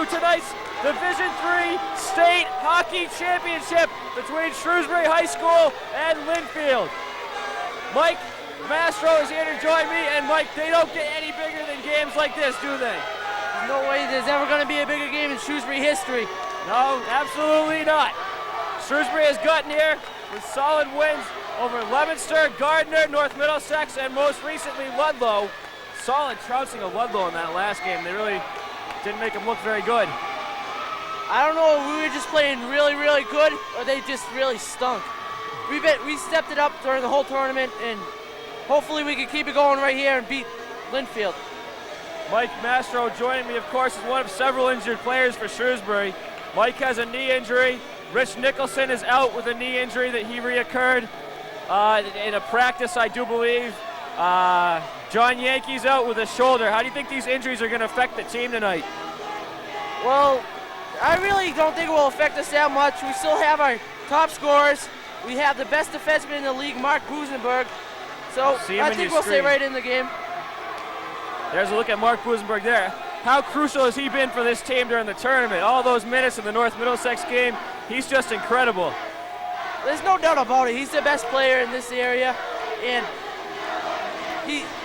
tonight's Division III State Hockey Championship between Shrewsbury High School and Lynnfield. Mike Mastro is here to join me, and Mike, they don't get any bigger than games like this, do they? There's no way there's ever going to be a bigger game in Shrewsbury history. No, absolutely not. Shrewsbury has gotten here with solid wins over Leominster, Gardner, North Middlesex, and most recently Ludlow. Solid trouncing of Ludlow in that last game. They really didn't make them look very good. I don't know if we were just playing really, really good or they just really stunk. We stepped it up during the whole tournament, and hopefully we can keep it going right here and beat Lynnfield. Mike Mastro joining me, of course, is one of several injured players for Shrewsbury. Mike has a knee injury. Rich Nicholson is out with a knee injury that he reoccurred in a practice, I do believe. John Yankee's out with a shoulder. How do you think these injuries are going to affect the team tonight? Well, I really don't think it will affect us that much. We still have our top scorers. We have the best defenseman in the league, Mark Busenberg. So I think we'll stay right in the game. There's a look at Mark Busenberg there. How crucial has he been for this team during the tournament? All those minutes in the North Middlesex game, he's just incredible. There's no doubt about it. He's the best player in this area, and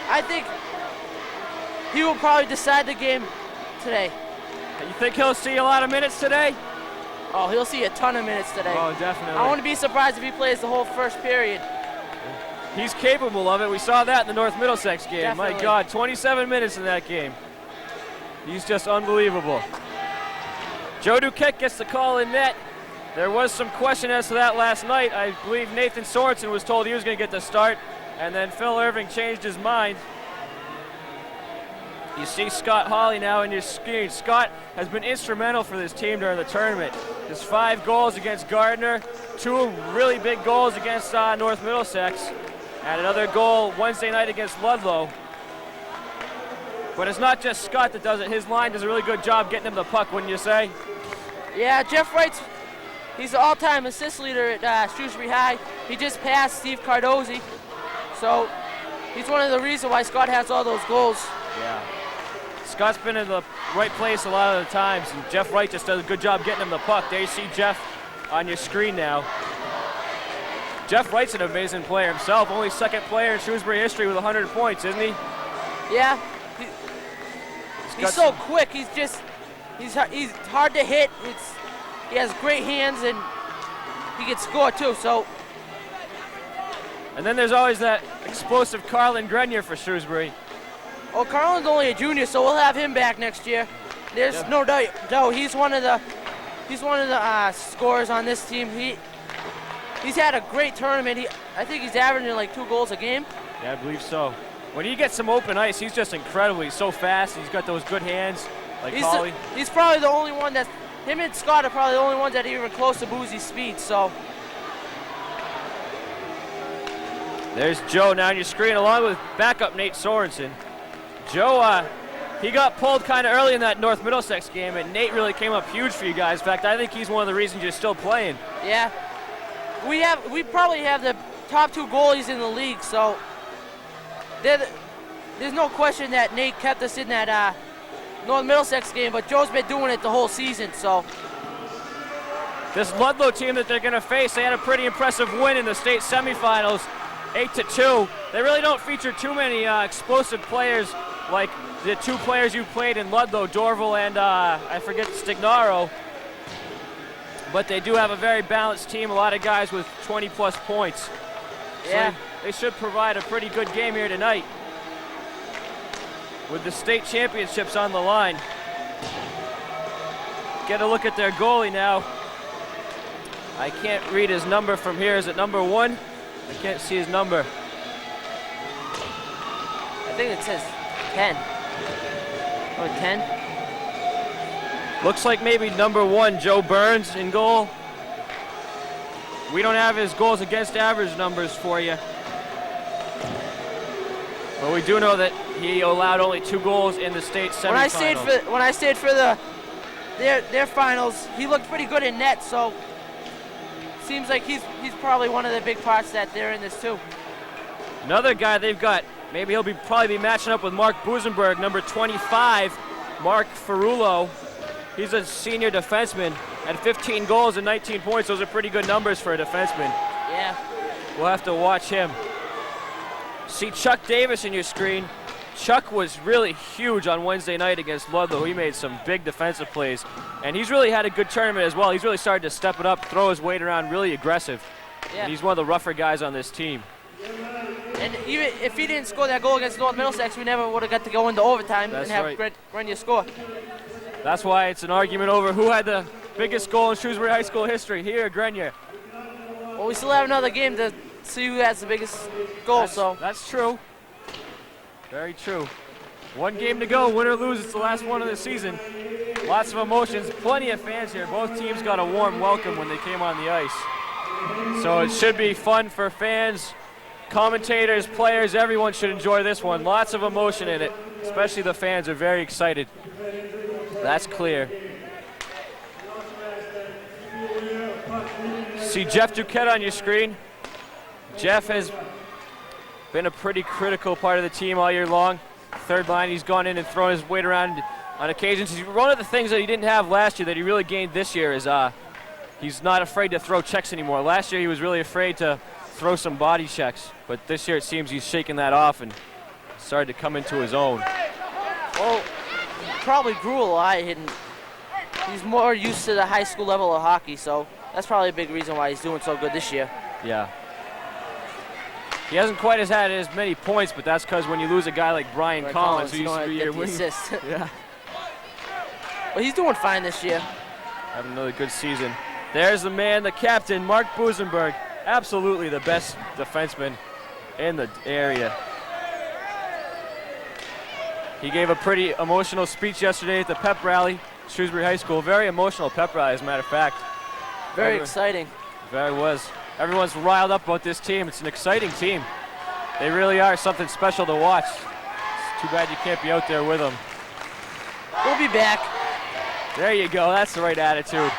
I think he will probably decide the game today. You think he'll see a lot of minutes today? Oh, he'll see a ton of minutes today. Oh, definitely. I wouldn't be surprised if he plays the whole first period. He's capable of it. We saw that in the North Middlesex game. Definitely. My God, 27 minutes in that game. He's just unbelievable. Joe Duquette gets the call in net. There was some question as to that last night. I believe Nathan Sorensen was told he was going to get the start, and then Phil Irving changed his mind. You see Scott Hawley now in your screen. Scott has been instrumental for this team during the tournament. His 5 goals against Gardner, 2 really big goals against North Middlesex, and another goal Wednesday night against Ludlow. But it's not just Scott that does it. His line does a really good job getting him the puck, wouldn't you say? Yeah, Jeff Wright's, he's the all-time assist leader at Shrewsbury High. He just passed Steve Cardozi. So he's one of the reasons why Scott has all those goals. Yeah. Scott's been in the right place a lot of the times, and Jeff Wright just does a good job getting him the puck. There you see Jeff on your screen now. Jeff Wright's an amazing player himself. Only second player in Shrewsbury history with 100 points, isn't he? Yeah. He's so quick. He's hard to hit. He has great hands, and he can score too. So. And then there's always that explosive Carlin Grenier for Shrewsbury. Oh, Carlin's only a junior, so we'll have him back next year. There's no doubt. He's one of the scorers on this team. He's had a great tournament. I think he's averaging like 2 goals a game. Yeah, I believe so. When he gets some open ice, he's just incredible. He's so fast. He's got those good hands, like Hawley. He's probably the only one that, him and Scott are probably the only ones that are even close to Boozy's speed. So. There's Joe now on your screen, along with backup Nate Sorensen. Joe, he got pulled kind of early in that North Middlesex game, and Nate really came up huge for you guys. In fact, I think he's one of the reasons you're still playing. Yeah. We probably have the top 2 goalies in the league, so there's no question that Nate kept us in that North Middlesex game, but Joe's been doing it the whole season, so. This Ludlow team that they're going to face, they had a pretty impressive win in the state semifinals, 8-2. They really don't feature too many explosive players like the 2 players you played in Ludlow, Dorval and I forget Stignaro. But they do have a very balanced team, a lot of guys with 20-plus points. Yeah. So they should provide a pretty good game here tonight with the state championships on the line. Get a look at their goalie now. I can't read his number from here. Is it number 1? I can't see his number. I think it says 10. Or 10? Looks like maybe number 1, Joe Burns, in goal. We don't have his goals against average numbers for you. But we do know that he allowed only 2 goals in the state semifinals. When I stayed for their finals, he looked pretty good in net, so seems like he's probably one of the big parts that they're in this too. Another guy they've got, maybe probably be matching up with Mark Busenberg, number 25, Mark Ferrulo. He's a senior defenseman. At 15 goals and 19 points, those are pretty good numbers for a defenseman. Yeah. We'll have to watch him. See Chuck Davis in your screen. Chuck was really huge on Wednesday night against Ludlow. He made some big defensive plays, and he's really had a good tournament as well. He's really started to step it up, throw his weight around, really aggressive. Yeah. And he's one of the rougher guys on this team. And even if he didn't score that goal against North Middlesex, we never would have got to go into overtime That's and have right. Grenier score. That's why it's an argument over who had the biggest goal in Shrewsbury High School history, he or Grenier. Well, we still have another game to see who has the biggest goal, so. That's true. Very true. One game to go, win or lose, it's the last one of the season. Lots of emotions, plenty of fans here. Both teams got a warm welcome when they came on the ice. So it should be fun for fans, commentators, players, everyone should enjoy this one. Lots of emotion in it, especially the fans are very excited. That's clear. See Jeff Duquette on your screen. Jeff has been a pretty critical part of the team all year long. Third line, he's gone in and thrown his weight around on occasions. One of the things that he didn't have last year that he really gained this year is he's not afraid to throw checks anymore. Last year he was really afraid to throw some body checks, but this year it seems he's shaking that off and started to come into his own. Well, probably grew a lot, and he's more used to the high school level of hockey, so that's probably a big reason why he's doing so good this year. Yeah. He hasn't quite had as many points, but that's because when you lose a guy like Brian Collins, who used to be your wing. Yeah. But he's doing fine this year. Having another good season. There's the man, the captain, Mark Busenberg. Absolutely the best defenseman in the area. He gave a pretty emotional speech yesterday at the pep rally, Shrewsbury High School. Very emotional pep rally, as a matter of fact. Very exciting. Very was. Everyone's riled up about this team. It's an exciting team. They really are something special to watch. It's too bad you can't be out there with them. We'll be back. There you go. That's the right attitude.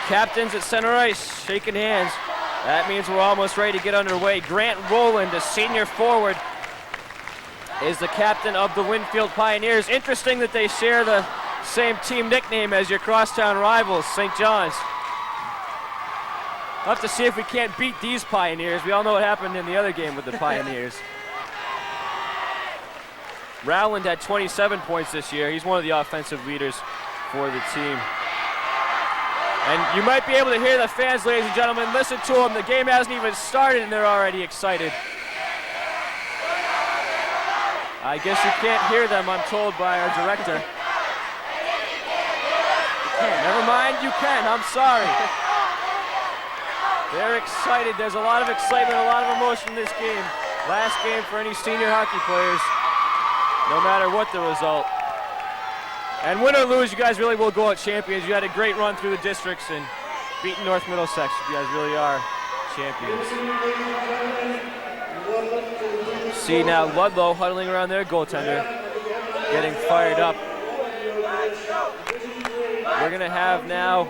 Captains at center ice, shaking hands. That means we're almost ready to get underway. Grant Rowland, a senior forward, is the captain of the Lynnfield Pioneers. Interesting that they share the same team nickname as your crosstown rivals, St. John's. We'll have to see if we can't beat these Pioneers. We all know what happened in the other game with the Pioneers. Rowland had 27 points this year. He's one of the offensive leaders for the team. And you might be able to hear the fans, ladies and gentlemen. Listen to them. The game hasn't even started and they're already excited. I guess you can't hear them, I'm told by our director. Never mind, you can. I'm sorry. They're excited. There's a lot of excitement, a lot of emotion in this game. Last game for any senior hockey players, no matter what the result. And win or lose, you guys really will go out champions. You had a great run through the districts and beating North Middlesex. You guys really are champions. See now Ludlow huddling around their goaltender, getting fired up. We're going to have now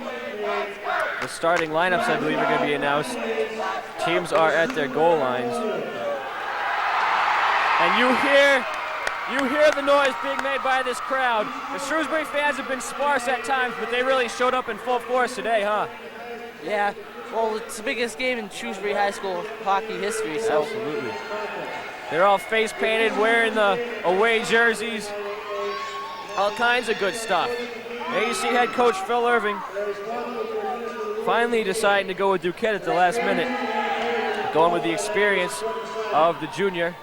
the starting lineups, I believe, are going to be announced. Teams are at their goal lines. And you hear the noise being made by this crowd. The Shrewsbury fans have been sparse at times, but they really showed up in full force today, huh? Yeah, well, it's the biggest game in Shrewsbury High School hockey history, so. Absolutely. They're all face painted, wearing the away jerseys. All kinds of good stuff. AUC head coach Phil Irving finally deciding to go with Duquette at the last minute. Going with the experience of the junior.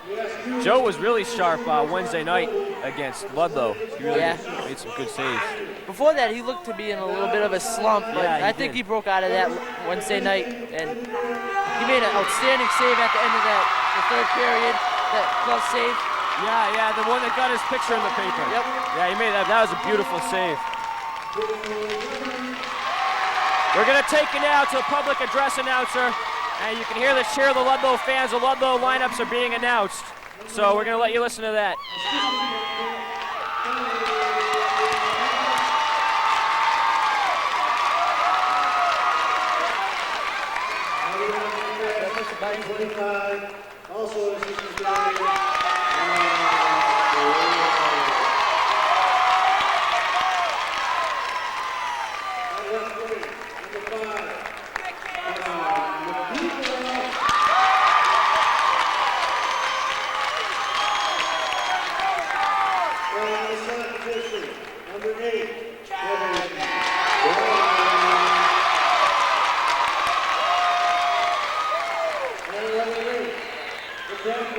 Joe was really sharp Wednesday night against Ludlow. He really made some good saves. Before that, he looked to be in a little bit of a slump, but I think he broke out of that Wednesday night, and he made an outstanding save at the end of the third period, that glove save. Yeah, the one that got his picture in the paper. Yep. Yeah, he made that. That was a beautiful save. We're going to take you now to a public address announcer, and you can hear the cheer of the Ludlow fans. The Ludlow lineups are being announced. So we're going to let you listen to that.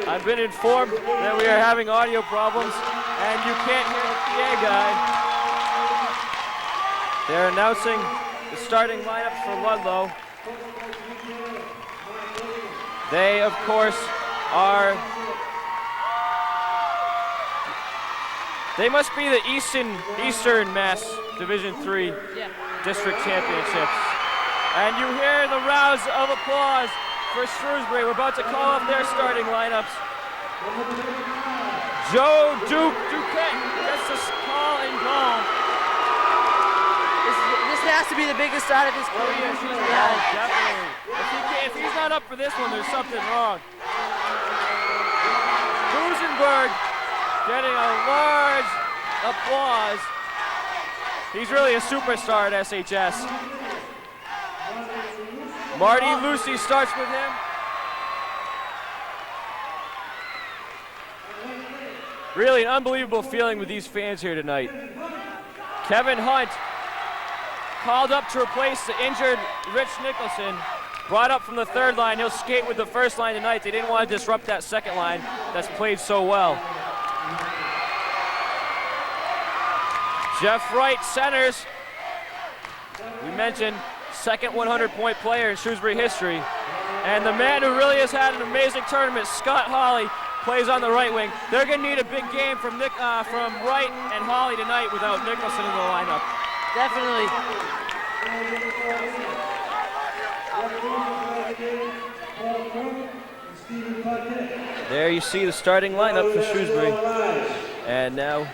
I've been informed that we are having audio problems, and you can't hear the PA guy. They're announcing the starting lineups for Ludlow. They, of course, they must be the Eastern Mass Division III District Championships. And you hear the rouse of applause for Shrewsbury. We're about to call up their starting lineups. Joe Duquette gets the call and goal. This has to be the biggest start of his career. Yeah, definitely. If he's not up for this one, there's something wrong. Rosenberg getting a large applause. He's really a superstar at SHS. Marty Lucy starts with him. Really an unbelievable feeling with these fans here tonight. Kevin Hunt called up to replace the injured Rich Nicholson. Brought up from the third line. He'll skate with the first line tonight. They didn't want to disrupt that second line that's played so well. Jeff Wright centers. We mentioned second 100-point player in Shrewsbury history. And the man who really has had an amazing tournament, Scott Hawley, plays on the right wing. They're going to need a big game from Wright and Hawley tonight without Nicholson in the lineup. Definitely. There you see the starting lineup for Shrewsbury. And now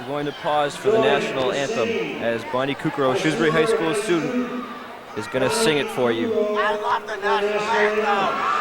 we're going to pause for the national anthem as Bonnie Kukro, Shrewsbury High School student, is going to sing it for you. I love the national anthem.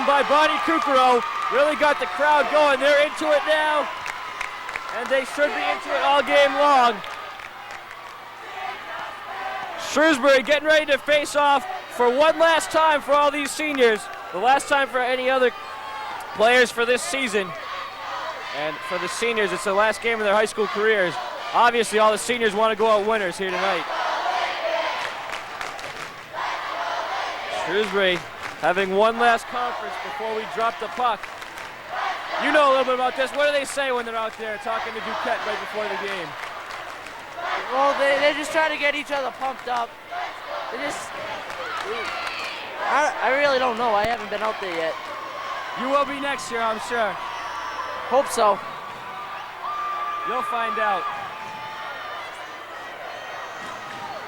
By Bonnie Kukro, really got the crowd going. They're into it now, and they should be into it all game long. Shrewsbury getting ready to face off for one last time for all these seniors. The last time for any other players for this season. And for the seniors, it's the last game of their high school careers. Obviously, all the seniors want to go out winners here tonight. Shrewsbury having one last conference before we drop the puck. You know a little bit about this. What do they say when they're out there talking to Duquette right before the game? Well, they just try to get each other pumped up. I really don't know. I haven't been out there yet. You will be next year, I'm sure. Hope so. You'll find out.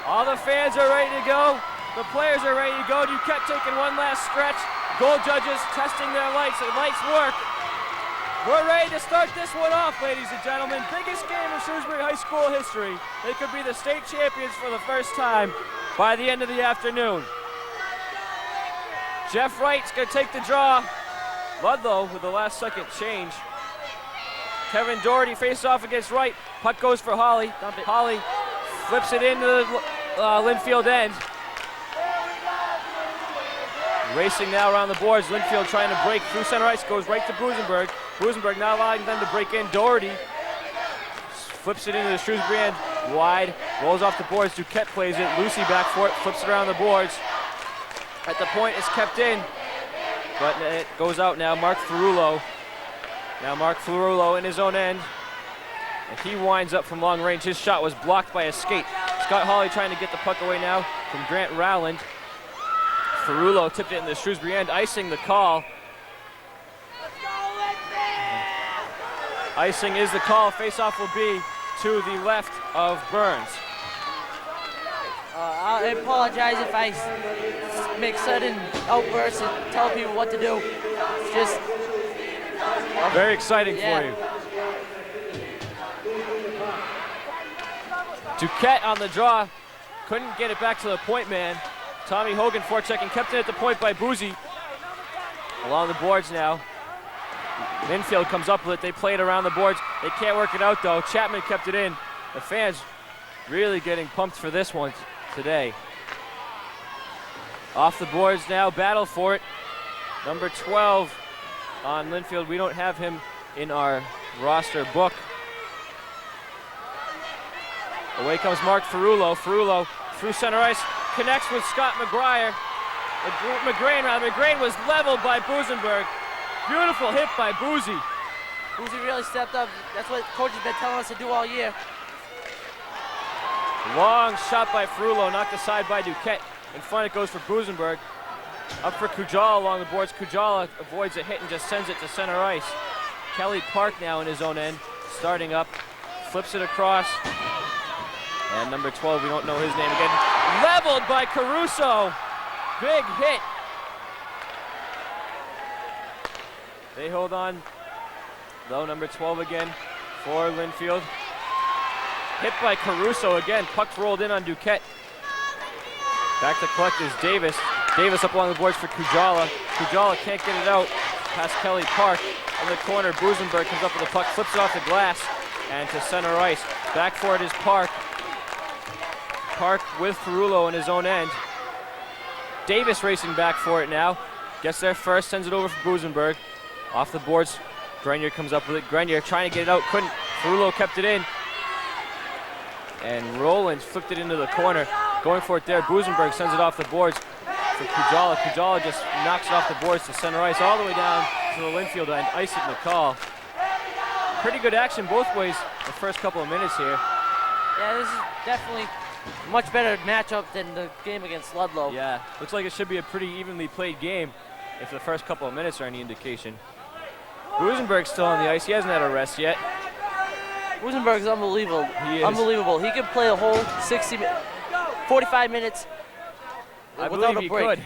All the fans are ready to go. The players are ready to go. Duquette taking one last stretch. Goal judges testing their lights. The lights work. We're ready to start this one off, ladies and gentlemen. Biggest game in Shrewsbury High School history. They could be the state champions for the first time by the end of the afternoon. Jeff Wright's going to take the draw. Ludlow with the last second change. Kevin Doherty faces off against Wright. Puck goes for Hawley. Hawley flips it into the Lynnfield end. Racing now around the boards. Lynnfield trying to break through center ice. Goes right to Busenberg. Busenberg not allowing them to break in. Doherty flips it into the Shrewsbury end. wide, rolls off the boards. Duquette plays it. Lucy back for it, flips it around the boards. At the point, it's kept in, but it goes out now. Mark Ferrulo. Now Mark Ferrulo in his own end. And he winds up from long range. His shot was blocked by a skate. Scott Hawley trying to get the puck away now from Grant Rowland. Ferrulo tipped it in the Shrewsbury end, icing the call. Icing is the call. Face-off will be to the left of Burns. I apologize if I make sudden outbursts and tell people what to do. It's just very exciting for you. Duquette on the draw, couldn't get it back to the point man. Tommy Hogan forechecking, kept it at the point by Boozy. Along the boards now. Lynnfield comes up with it, they play it around the boards. They can't work it out though. Chapman kept it in. The fans really getting pumped for this one today. Off the boards now, battle for it. Number 12 on Lynnfield. We don't have him in our roster book. Away comes Mark Ferrulo. Ferrulo through center ice, connects with Scott McGrain. McGrain was leveled by Busenberg. Beautiful hit by Boozy. Boozy really stepped up. That's what coach has been telling us to do all year. Long shot by Ferrulo, knocked aside by Duquette. In front it goes for Busenberg. Up for Kujala along the boards. Kujala avoids a hit and just sends it to center ice. Kelly Park now in his own end, starting up, flips it across. And number 12, we don't know his name again. Leveled by Caruso. Big hit. They hold on, though, number 12 again for Lynnfield. Hit by Caruso again. Puck rolled in on Duquette. Back to collect is Davis. Davis up along the boards for Kujala. Kujala can't get it out past Kelly Park. In the corner, Busenberg comes up with the puck, flips it off the glass, and to center ice. Back for it is Park. Park with Ferrulo in his own end. Davis racing back for it now. Gets there first, sends it over for Busenberg. Off the boards, Grenier comes up with it. Grenier trying to get it out, couldn't. Ferrulo kept it in. And Rollins flipped it into the corner. Going for it there, Busenberg sends it off the boards for Kujala. Kujala just knocks it off the boards to center ice, all the way down to the Lynnfield end, icing the call. Pretty good action both ways the first couple of minutes here. Yeah, this is definitely a much better matchup than the game against Ludlow. Yeah, looks like it should be a pretty evenly played game if the first couple of minutes are any indication. Busenberg's still on the ice. He hasn't had a rest yet. Busenberg's unbelievable. He is. Unbelievable. He can play a whole 45 minutes I without believe a break. he could.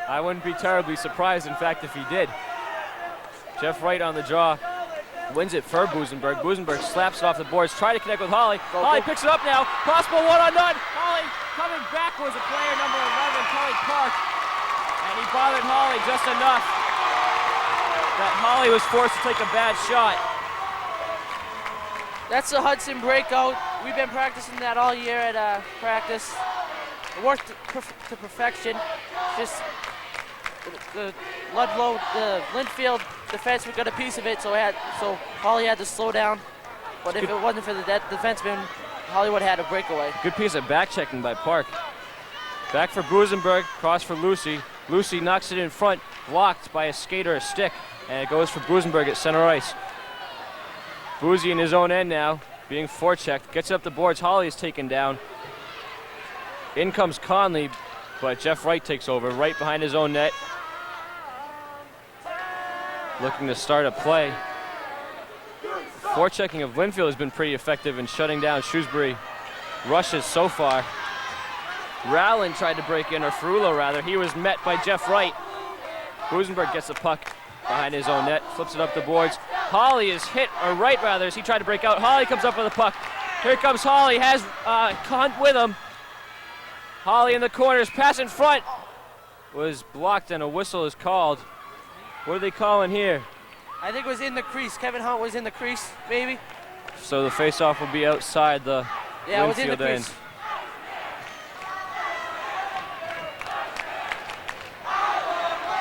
I wouldn't be terribly surprised, in fact, if he did. Jeff Wright on the draw. Wins it for Busenberg. Busenberg slaps it off the boards. Try to connect with Hawley. Hawley picks it up now. Possible one-on-one. Hawley coming back was a player number 11, Kelly Park. And he bothered Hawley just enough that Hawley was forced to take a bad shot. That's the Hudson breakout. We've been practicing that all year at practice. It worked to perfection. Just the Ludlow, the Lynnfield defense, we got a piece of it, so Hawley had to slow down. But if it wasn't for the defenseman, Hollywood had a breakaway. Good piece of back checking by Park. Back for Busenberg, cross for Lucy. Lucy knocks it in front, blocked by a skate or a stick, and it goes for Busenberg at center ice. Boozy in his own end now, being forechecked, gets it up the boards. Hawley is taken down. In comes Conley, but Jeff Wright takes over, right behind his own net. Looking to start a play. Forechecking of Lynnfield has been pretty effective in shutting down Shrewsbury rushes so far. Rowland tried to break in, or Ferrulo rather. He was met by Jeff Wright. Busenberg gets the puck behind his own net, flips it up the boards. Hawley is hit, or Wright rather, as he tried to break out. Hawley comes up with the puck. Here comes Hawley, has Hunt with him. Hawley in the corners, pass in front. Was blocked and a whistle is called. What are they calling here? I think it was in the crease. Kevin Hunt was in the crease, maybe. So the face-off will be outside the Yeah, it was in the Lynnfield end. crease.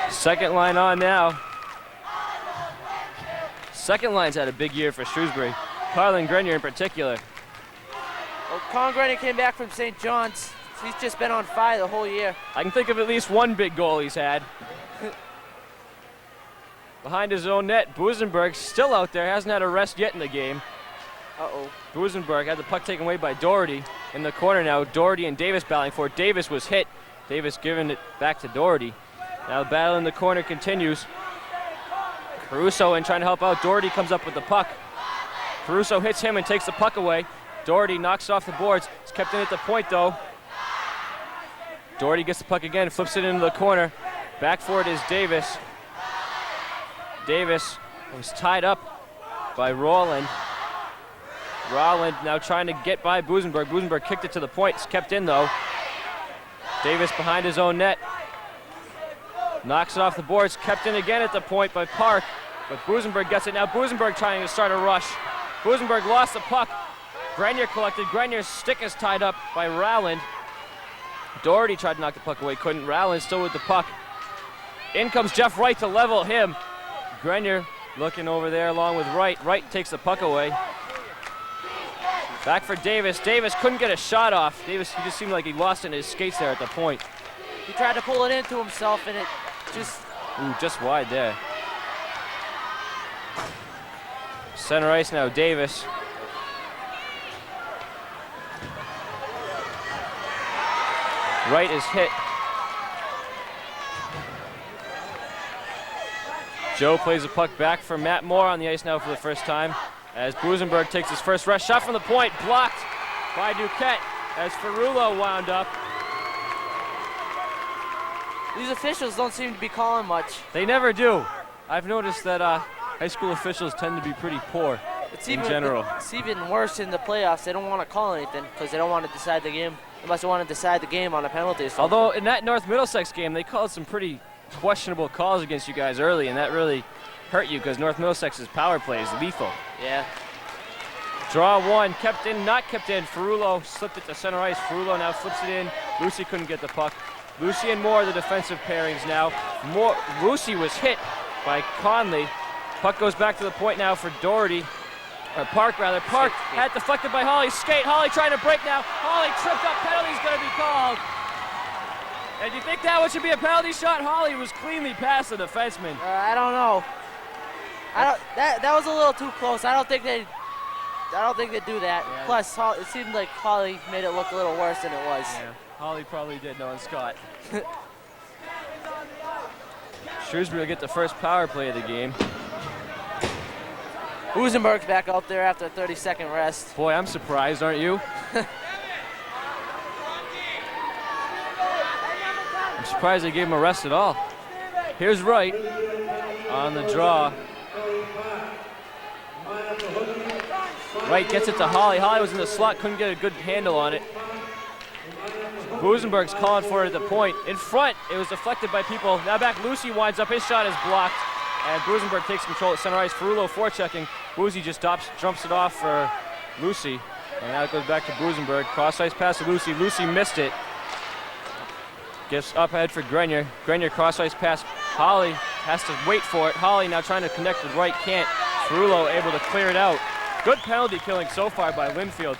Second line on now. Second line's had a big year for Shrewsbury. Carlin Grenier in particular. Well, Colin Grenier came back from St. John's. He's just been on fire the whole year. I can think of at least one big goal he's had. Behind his own net, Busenberg still out there, hasn't had a rest yet in the game. Uh-oh. Busenberg had the puck taken away by Doherty. In the corner now, Doherty and Davis battling for it. Davis was hit. Davis giving it back to Doherty. Now the battle in the corner continues. Caruso in trying to help out. Doherty comes up with the puck. Caruso hits him and takes the puck away. Doherty knocks off the boards. It's kept in at the point though. Doherty gets the puck again, flips it into the corner. Back for it is Davis. Davis was tied up by Rowland. Rowland now trying to get by Busenberg. Busenberg kicked it to the point. It's kept in though. Davis behind his own net. Knocks it off the boards. Kept in again at the point by Park. But Busenberg gets it now. Busenberg trying to start a rush. Busenberg lost the puck. Grenier collected. Grenier's stick is tied up by Rowland. Doherty tried to knock the puck away. Couldn't. Rowland still with the puck. In comes Jeff Wright to level him. Grenier looking over there along with Wright. Wright takes the puck away. Back for Davis. Davis couldn't get a shot off. Davis, he just seemed like he lost in his skates there at the point. He tried to pull it into himself and it just... Ooh, just wide there. Center ice now, Davis. Wright is hit. Joe plays the puck back for Matt Moore on the ice now for the first time as Busenberg takes his first rush shot from the point, blocked by Duquette as Ferrulo wound up. These officials don't seem to be calling much. They never do. I've noticed that high school officials tend to be pretty poor in general. It's even worse in the playoffs. They don't want to call anything because they don't want to decide the game unless they want to decide the game on a penalty or something. Although in that North Middlesex game, they called some pretty questionable calls against you guys early, and that really hurt you because North Middlesex's power play is lethal. Yeah. Draw one, kept in, not kept in. Ferrulo slipped it to center ice. Ferrulo now flips it in. Lucy couldn't get the puck. Lucy and Moore, the defensive pairings now. Lucy was hit by Conley. Puck goes back to the point now for Doherty. Or Park, rather. Park had deflected by Holly's skate. Holly trying to break now. Holly tripped up. Penalty's going to be called. And do you think that one should be a penalty shot? Holly was cleanly past the defenseman. I don't know. That was a little too close. I don't think they'd do that. Yeah. Plus, it seemed like Holly made it look a little worse than it was. Yeah, Holly probably did, knowing Scott. Shrewsbury will get the first power play of the game. Busenberg's back out there after a 30-second rest. Boy, I'm surprised, aren't you? I'm surprised they gave him a rest at all. Here's Wright on the draw. Wright gets it to Holly. Holly was in the slot, couldn't get a good handle on it. Busenberg's calling for it at the point. In front, it was deflected by people. Now back, Lucy winds up. His shot is blocked. And Busenberg takes control at center ice. Ferrulo forechecking. Boozy just jumps it off for Lucy. And now it goes back to Busenberg. Cross ice pass to Lucy. Lucy missed it. Gets up ahead for Grenier. Grenier cross ice pass. Holly has to wait for it. Holly now trying to connect with Wright. Can't. Ferrulo able to clear it out. Good penalty killing so far by Lynnfield.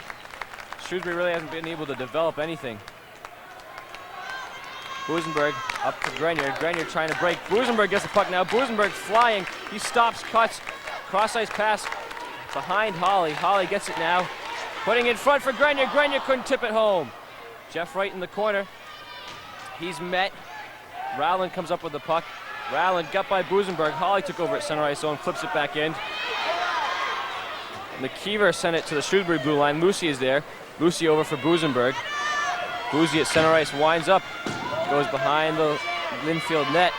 Shrewsbury really hasn't been able to develop anything. Busenberg up to Grenier. Grenier trying to break. Busenberg gets the puck now. Busenberg flying. He stops, cuts. Cross ice pass behind Holly. Holly gets it now. Putting in front for Grenier. Grenier couldn't tip it home. Jeff Wright in the corner. He's met. Rowland comes up with the puck. Rowland got by Busenberg. Holly took over at center ice zone, flips it back in. McKeever sent it to the Shrewsbury blue line. Lucy is there. Lucy over for Busenberg. Boozy at center ice winds up. Goes behind the Lynnfield net.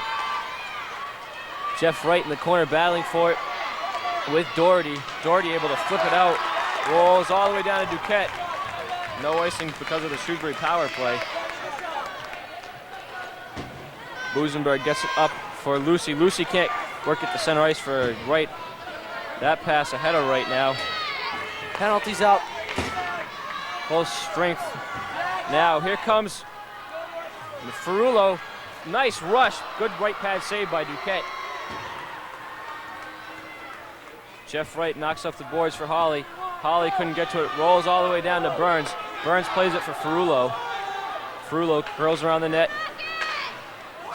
Jeff Wright in the corner battling for it with Doherty. Doherty able to flip it out. Rolls all the way down to Duquette. No icing because of the Shrewsbury power play. Busenberg gets it up for Lucy. Lucy can't work at the center ice for Wright. That pass ahead of Wright now. Penalties out. Full strength. Now here comes Ferrulo. Nice rush. Good right pad save by Duquette. Jeff Wright knocks off the boards for Holly. Holly couldn't get to it. Rolls all the way down to Burns. Burns plays it for Ferrulo. Ferrulo curls around the net,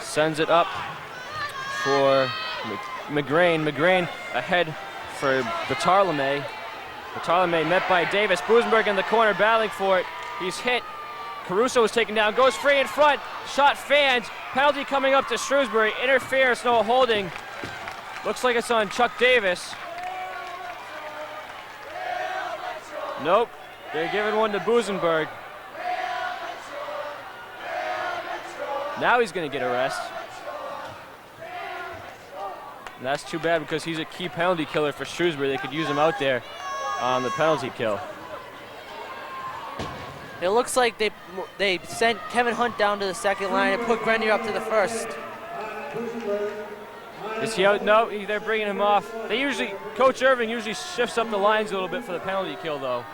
sends it up for McGrain. McGrain ahead for Bartolome. Bartolome met by Davis. Busenberg in the corner battling for it. He's hit. Caruso is taken down, goes free in front. Shot fans. Penalty coming up to Shrewsbury. Interference, no holding. Looks like it's on Chuck Davis. Nope, they're giving one to Busenberg. Now he's going to get a rest. And that's too bad because he's a key penalty killer for Shrewsbury. They could use him out there on the penalty kill. It looks like they sent Kevin Hunt down to the second line and put Grenier up to the first. Is he out? No, they're bringing him off. Coach Irving usually shifts up the lines a little bit for the penalty kill, though.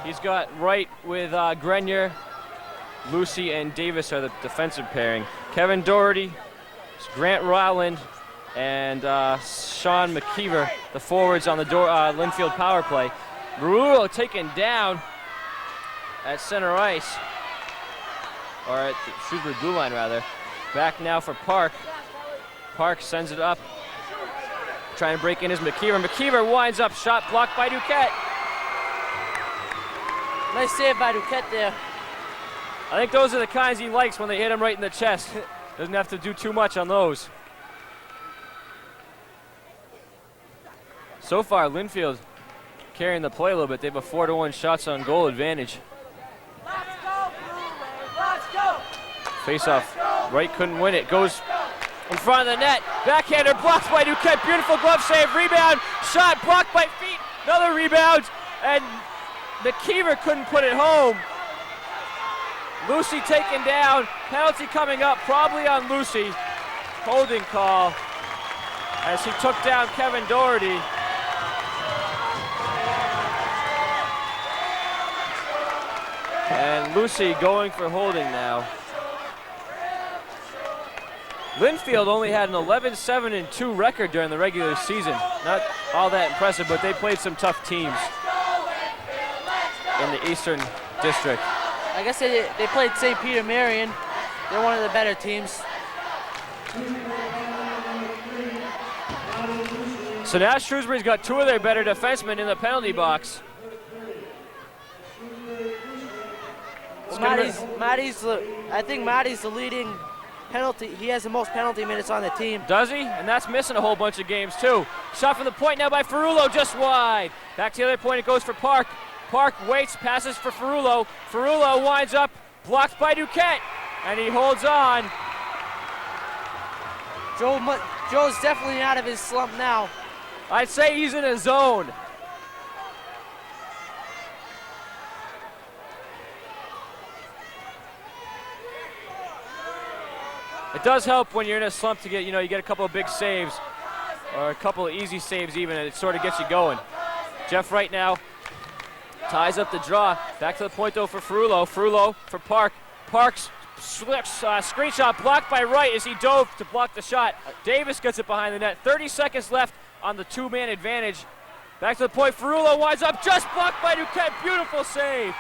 He's got Wright with Grenier, Lucy, and Davis are the defensive pairing. Kevin Doherty, Grant Rowland, and Sean McKeever, the forwards on the Lynnfield power play. Marullo taken down at center ice, or at the Shrewsbury blue line rather. Back now for Park. Park sends it up, trying to break in is McKeever. McKeever winds up, shot blocked by Duquette. Nice save by Duquette there. I think those are the kinds he likes when they hit him right in the chest. Doesn't have to do too much on those. So far, Lynnfield carrying the play a little bit. They have a 4-1 shots on goal advantage. Face-off. Wright couldn't win it. Goes in front of the net. Backhander blocked by Duquette. Beautiful glove save. Rebound. Shot blocked by feet. Another rebound. And McKeever couldn't put it home. Lucy taken down. Penalty coming up, probably on Lucy. Holding call as he took down Kevin Doherty. And Lucy going for holding now. Lynnfield only had an 11-7-2 record during the regular season. Not all that impressive, but they played some tough teams in the Eastern District. I guess they played St. Peter Marion. They're one of the better teams. So now Shrewsbury's got two of their better defensemen in the penalty box. I think Marty's the leading penalty. He has the most penalty minutes on the team. Does he? And that's missing a whole bunch of games too. Shot from the point now by Ferrulo, just wide. Back to the other point, it goes for Park. Park waits, passes for Ferrulo. Ferrulo winds up, blocked by Duquette, and he holds on. Joe's definitely out of his slump now. I'd say he's in a zone. It does help when you're in a slump to get, you get a couple of big saves, or a couple of easy saves even, and it sort of gets you going. Jeff Wright now ties up the draw. Back to the point though for Ferrulo. Ferrulo for Park. Park's screenshot blocked by Wright as he dove to block the shot. Davis gets it behind the net. 30 seconds left on the two-man advantage. Back to the point. Ferrulo winds up, just blocked by Duquette. Beautiful save.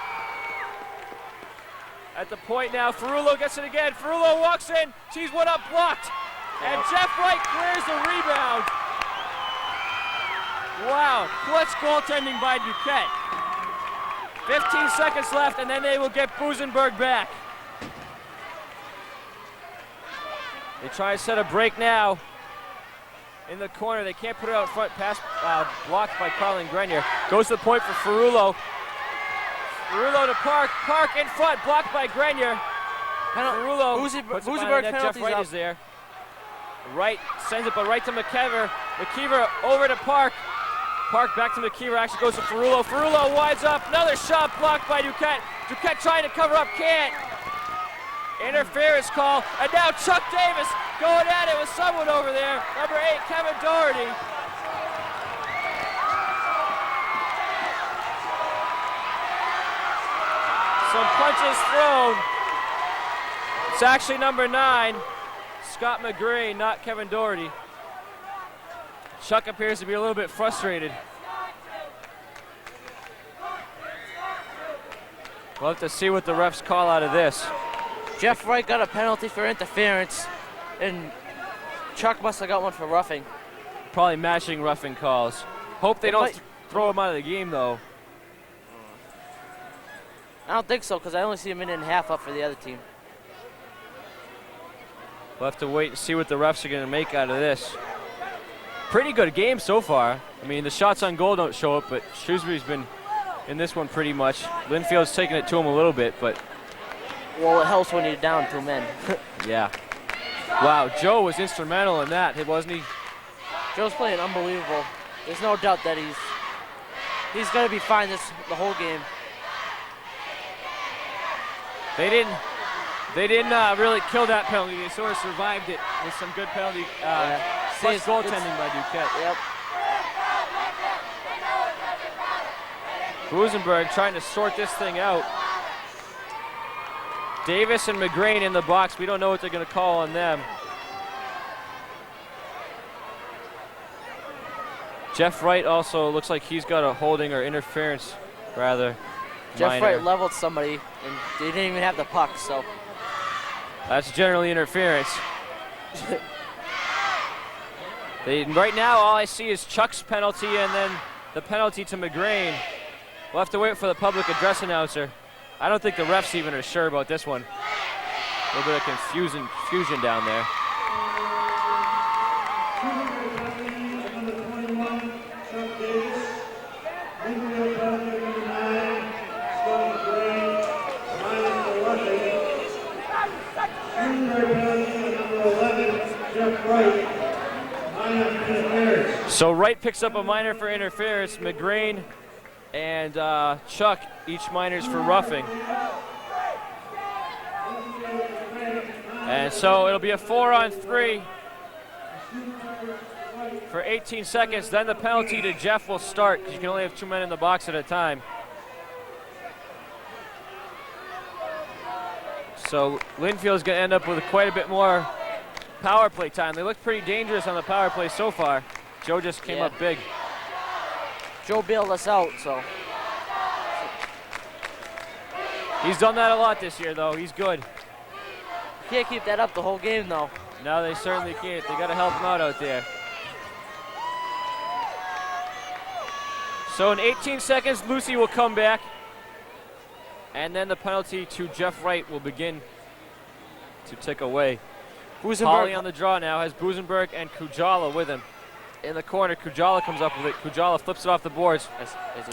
At the point now, Ferrulo gets it again. Ferrulo walks in, sees one up, blocked. And Jeff Wright clears the rebound. Wow, clutch goaltending by Duquette. 15 seconds left, and then they will get Busenberg back. They try to set a break now. In the corner, they can't put it out front. Pass blocked by Carlin Grenier. Goes to the point for Ferrulo. Ferrulo to Park. Park in front, blocked by Grenier. Ferrulo puts it behind the net. Jeff Wright is there. Wright sends it, but right to McKeever. McKeever over to Park. Park back to McKeever, actually goes to Ferrulo. Ferrulo winds up, another shot blocked by Duquette. Duquette trying to cover up, can't. Interference call, and now Chuck Davis going at it with someone over there. Number 8, Kevin Doherty. Some punches thrown. It's actually number 9, Scott McGray, not Kevin Doherty. Chuck appears to be a little bit frustrated. We'll have to see what the refs call out of this. Jeff Wright got a penalty for interference, and Chuck must have got one for roughing. Probably matching roughing calls. Hope they don't throw him out of the game, though. I don't think so, because I only see a minute and a half up for the other team. We'll have to wait and see what the refs are going to make out of this. Pretty good game so far. I mean, the shots on goal don't show up, but Shrewsbury's been in this one pretty much. Lynnfield's taking it to him a little bit, but... Well, it helps when you're down 2 men. Yeah. Wow, Joe was instrumental in that, wasn't he? Joe's playing unbelievable. There's no doubt that he's going to be fine the whole game. They didn't really kill that penalty. They sort of survived it with some good penalty plus goaltending by Duquette. Yep. Busenberg trying to sort this thing out. Davis and McGrain in the box. We don't know what they're going to call on them. Jeff Wright also looks like he's got a holding or interference, rather. Jeff Wright leveled somebody, and they didn't even have the puck, so. That's generally interference. Right now, all I see is Chuck's penalty and then the penalty to McGrain. We'll have to wait for the public address announcer. I don't think the refs even are sure about this one. A little bit of confusion down there. So Wright picks up a minor for interference. McGrain and Chuck each minors for roughing. And so it'll be a 4-on-3 for 18 seconds. Then the penalty to Jeff will start, because you can only have 2 men in the box at a time. So Lynnfield is going to end up with quite a bit more power play time. They look pretty dangerous on the power play so far. Joe just came up big. Joe bailed us out, so. He's done that a lot this year, though. He's good. Can't keep that up the whole game, though. No, they certainly can't. They got to help him out there. So in 18 seconds, Lucy will come back. And then the penalty to Jeff Wright will begin to tick away. Holly on the draw now, has Busenberg and Kujala with him. In the corner, Kujala comes up with it. Kujala flips it off the boards.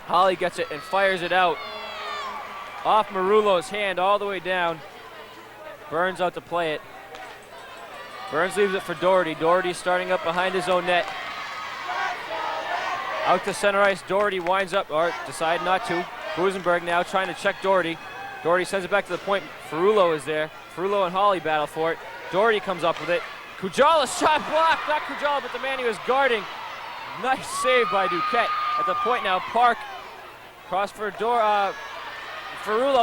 Holly gets it and fires it out. Off Marullo's hand all the way down. Burns out to play it. Burns leaves it for Doherty. Doherty starting up behind his own net. Out to center ice. Doherty winds up, or decide not to. Busenberg now trying to check Doherty. Doherty sends it back to the point. Ferrullo is there. Ferrullo and Holly battle for it. Doherty comes up with it. Kujala shot blocked. Not Kujala, but the man he was guarding. Nice save by Duquette. At the point now, Park. Cross for Ferrullo.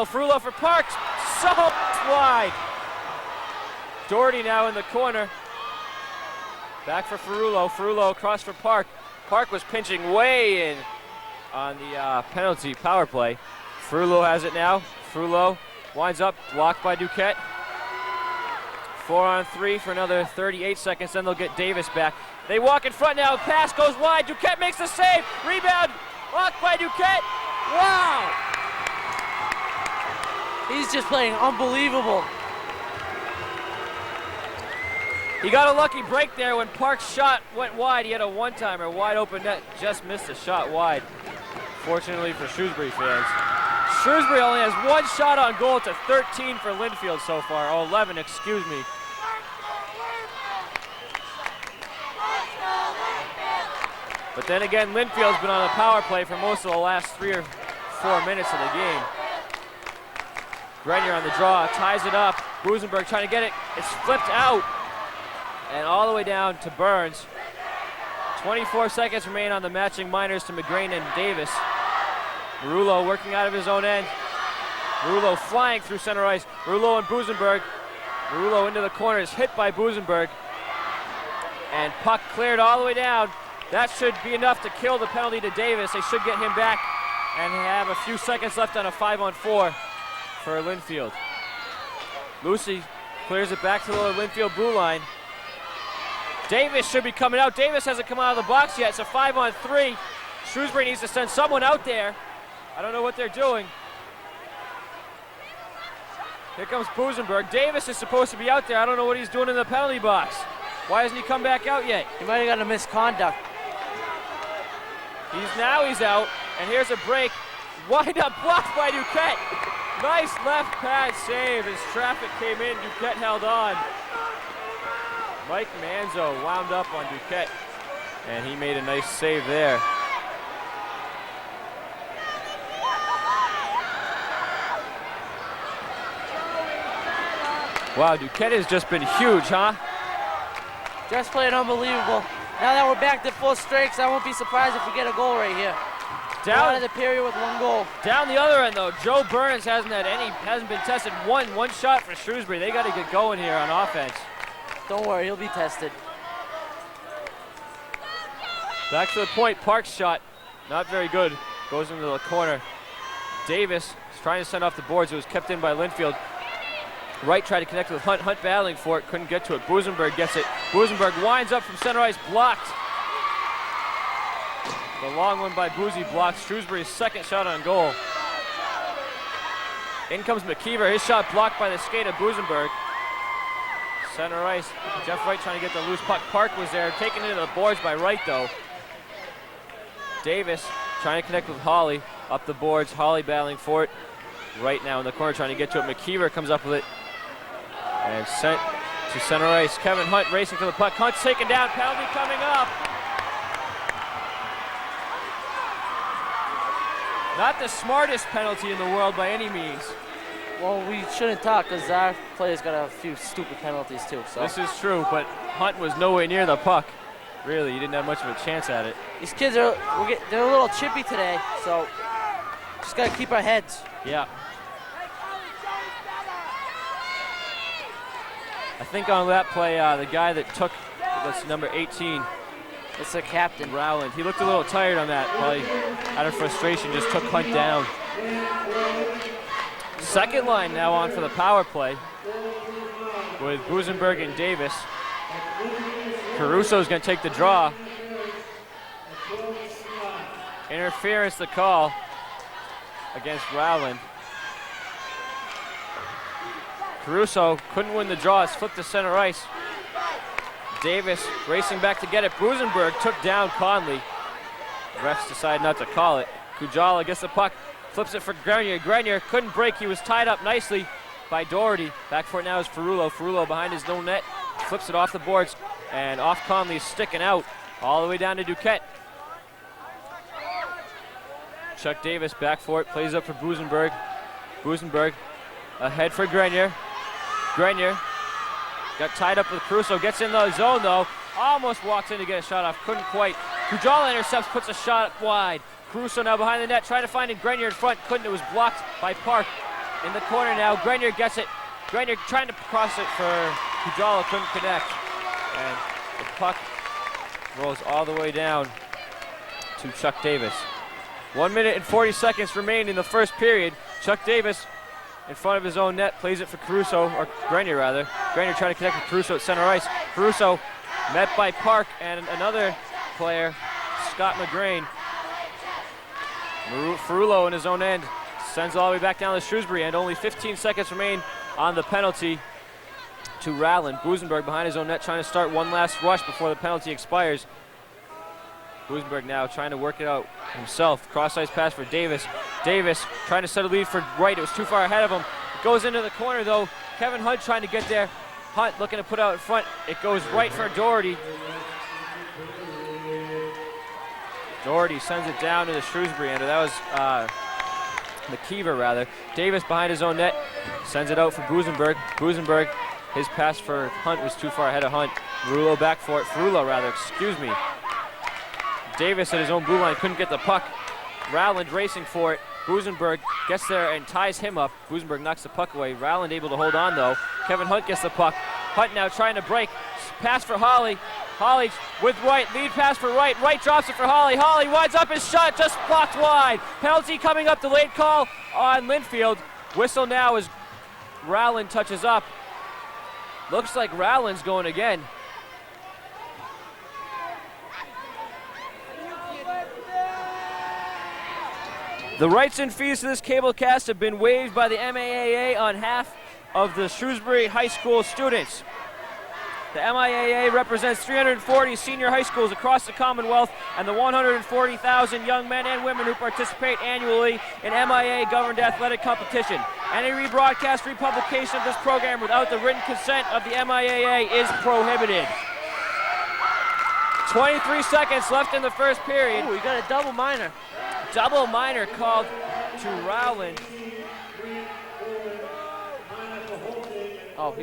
Ferrullo for Park. So wide. Doherty now in the corner. Back for Ferrullo. Ferrullo across for Park. Park was pinching way in on the penalty power play. Ferrullo has it now. Ferrullo winds up, blocked by Duquette. 4-on-3 for another 38 seconds, then they'll get Davis back. They walk in front now, pass goes wide, Duquette makes the save, rebound, blocked by Duquette. Wow! He's just playing unbelievable. He got a lucky break there when Park's shot went wide. He had a one-timer, wide open net, just missed a shot wide. Fortunately for Shrewsbury fans. Shrewsbury only has 1 shot on goal to 13 for Lynnfield so far. Oh, 11, excuse me. But then again, Lynnfield's been on the power play for most of the last 3 or 4 minutes of the game. Grenier on the draw, ties it up. Busenberg trying to get it. It's flipped out. And all the way down to Burns. 24 seconds remain on the matching minors to McGrain and Davis. Marullo working out of his own end. Marullo flying through center ice. Marullo and Busenberg. Marullo into the corner is hit by Busenberg. And puck cleared all the way down. That should be enough to kill the penalty to Davis. They should get him back and have a few seconds left on a 5-on-4. for Lynnfield. Lucy clears it back to the Lynnfield blue line. Davis should be coming out. Davis hasn't come out of the box yet. It's a 5-on-3. Shrewsbury needs to send someone out there. I don't know what they're doing. Here comes Busenberg. Davis is supposed to be out there. I don't know what he's doing in the penalty box. Why hasn't he come back out yet? He might have got a misconduct. He's out, and here's a break. Wind up blocked by Duquette. Nice left pad save as traffic came in. Duquette held on. Mike Manzo wound up on Duquette, and he made a nice save there. Wow, Duquette has just been huge, huh? Just playing unbelievable. Now that we're back to full strength, I won't be surprised if we get a goal right here. Down of the period with 1 goal. Down the other end though, Joe Burns hasn't been tested. One shot for Shrewsbury. They got to get going here on offense. Don't worry, he'll be tested. Back to the point, Park's shot, not very good. Goes into the corner. Davis is trying to send off the boards. It was kept in by Lynnfield. Wright tried to connect with Hunt. Hunt battling for it, couldn't get to it. Busenberg gets it. Busenberg winds up from center ice, blocked. The long one by Boozy blocked Shrewsbury's second shot on goal. In comes McKeever, his shot blocked by the skate of Busenberg. Center ice, Jeff Wright trying to get the loose puck. Park was there, taken into the boards by Wright though. Davis trying to connect with Hawley, up the boards, Hawley battling for it. Right now in the corner trying to get to it. McKeever comes up with it and sent to center ice. Kevin Hunt racing for the puck. Hunt's taken down, penalty coming up. Not the smartest penalty in the world by any means. Well, we shouldn't talk because our players got a few stupid penalties too. So this is true, but Hunt was nowhere near the puck. Really, he didn't have much of a chance at it. These kids they're a little chippy today, so just gotta keep our heads. Yeah. I think on that play, the guy that took, that's number 18. It's the captain. Rowland. He looked a little tired on that, probably out of frustration, just took Hunt down. Second line now on for the power play with Busenberg and Davis. Caruso's going to take the draw. Interference the call against Rowland. Caruso couldn't win the draw. It's flipped to center ice. Davis racing back to get it. Busenberg took down Conley. Refs decide not to call it. Kujala gets the puck, flips it for Grenier. Grenier couldn't break. He was tied up nicely by Doherty. Back for it now is Ferrulo. Ferrulo behind his own net. Flips it off the boards and off Conley, sticking out all the way down to Duquette. Chuck Davis back for it, plays up for Busenberg. Busenberg ahead for Grenier. Grenier got tied up with Caruso, gets in the zone though. Almost walks in to get a shot off, couldn't quite. Kujala intercepts, puts a shot up wide. Caruso now behind the net, trying to find it. Grenier in front, couldn't. It was blocked by Park. In the corner now, Grenier gets it. Grenier trying to cross it for Kujala, couldn't connect. And the puck rolls all the way down to Chuck Davis. 1 minute and 40 seconds remain in the first period. Chuck Davis in front of his own net, plays it for Caruso, or Grenier rather. Grenier trying to connect with Caruso at center ice. Caruso met by Park and another player, Scott McGrain. Ferrulo in his own end sends all the way back down to Shrewsbury end. Only 15 seconds remain on the penalty to Rowland. Busenberg behind his own net trying to start one last rush before the penalty expires. Busenberg now trying to work it out himself. Cross-ice pass for Davis. Davis trying to set a lead for Wright. It was too far ahead of him. It goes into the corner though. Kevin Hunt trying to get there. Hunt looking to put out in front. It goes right for Doherty. Doherty sends it down to the Shrewsbury end. That was McKeever rather. Davis behind his own net. Sends it out for Busenberg. Busenberg, his pass for Hunt was too far ahead of Hunt. Ferrulo back for it. Ferrulo rather, excuse me. Davis at his own blue line couldn't get the puck. Rowland racing for it. Busenberg gets there and ties him up. Busenberg knocks the puck away. Rowland able to hold on though. Kevin Hunt gets the puck. Hunt now trying to break. Pass for Hawley. Hawley with Wright. Lead pass for Wright. Wright drops it for Hawley. Hawley winds up his shot, just blocked wide. Penalty coming up. Delayed call on Lynnfield. Whistle now as Rowland touches up. Looks like Rowland's going again. The rights and fees to this cablecast have been waived by the MIAA on half of the Shrewsbury High School students. The MIAA represents 340 senior high schools across the Commonwealth and the 140,000 young men and women who participate annually in MIA-governed athletic competition. Any rebroadcast, republication of this program without the written consent of the MIAA is prohibited. 23 seconds left in the first period. Ooh, we got a double minor. Double minor called to Rowland. Oh,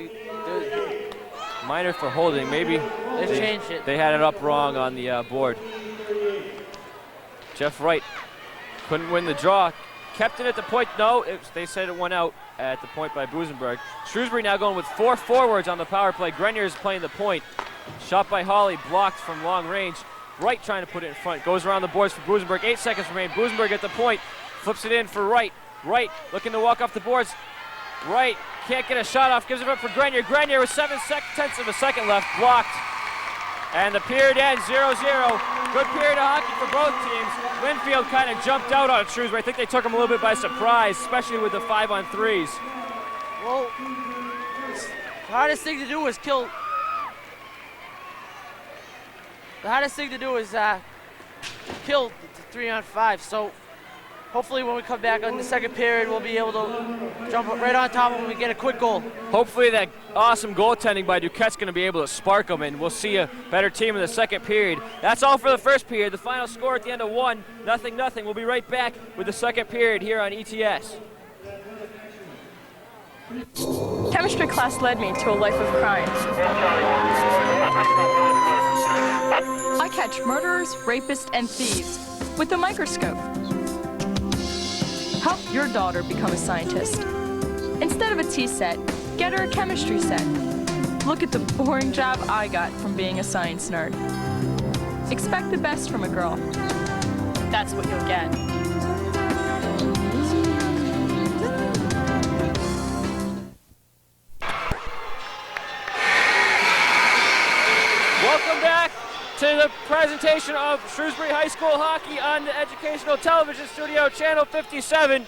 Minor for holding, maybe. They changed it. They had it up wrong on the board. Jeff Wright couldn't win the draw. Kept it at the point. No, they said it went out at the point by Busenberg. Shrewsbury now going with 4 forwards on the power play. Grenier is playing the point. Shot by Hawley, blocked from long range. Wright trying to put it in front. Goes around the boards for Busenberg. 8 seconds remain. Busenberg at the point. Flips it in for Wright. Wright looking to walk off the boards. Wright can't get a shot off. Gives it up for Grenier. Grenier with 7/10 of a second left. Blocked. And the period ends 0-0. Good period of hockey for both teams. Lynnfield kind of jumped out on Shrewsbury. I think they took him a little bit by surprise, especially with the 5-on-3s. Well, the hardest thing to do is kill. The hardest thing to do is kill the 3-on-5. So hopefully when we come back in the second period, we'll be able to jump right on top of them and get a quick goal. Hopefully that awesome goaltending by Duquette's going to be able to spark them, and we'll see a better team in the second period. That's all for the first period. The final score at the end of 1-0. We'll be right back with the second period here on ETS. Chemistry class led me to a life of crime. I catch murderers, rapists, and thieves with a microscope. Help your daughter become a scientist. Instead of a tea set, get her a chemistry set. Look at the boring job I got from being a science nerd. Expect the best from a girl. That's what you'll get. Welcome back to the presentation of Shrewsbury High School hockey on the Educational Television Studio, Channel 57.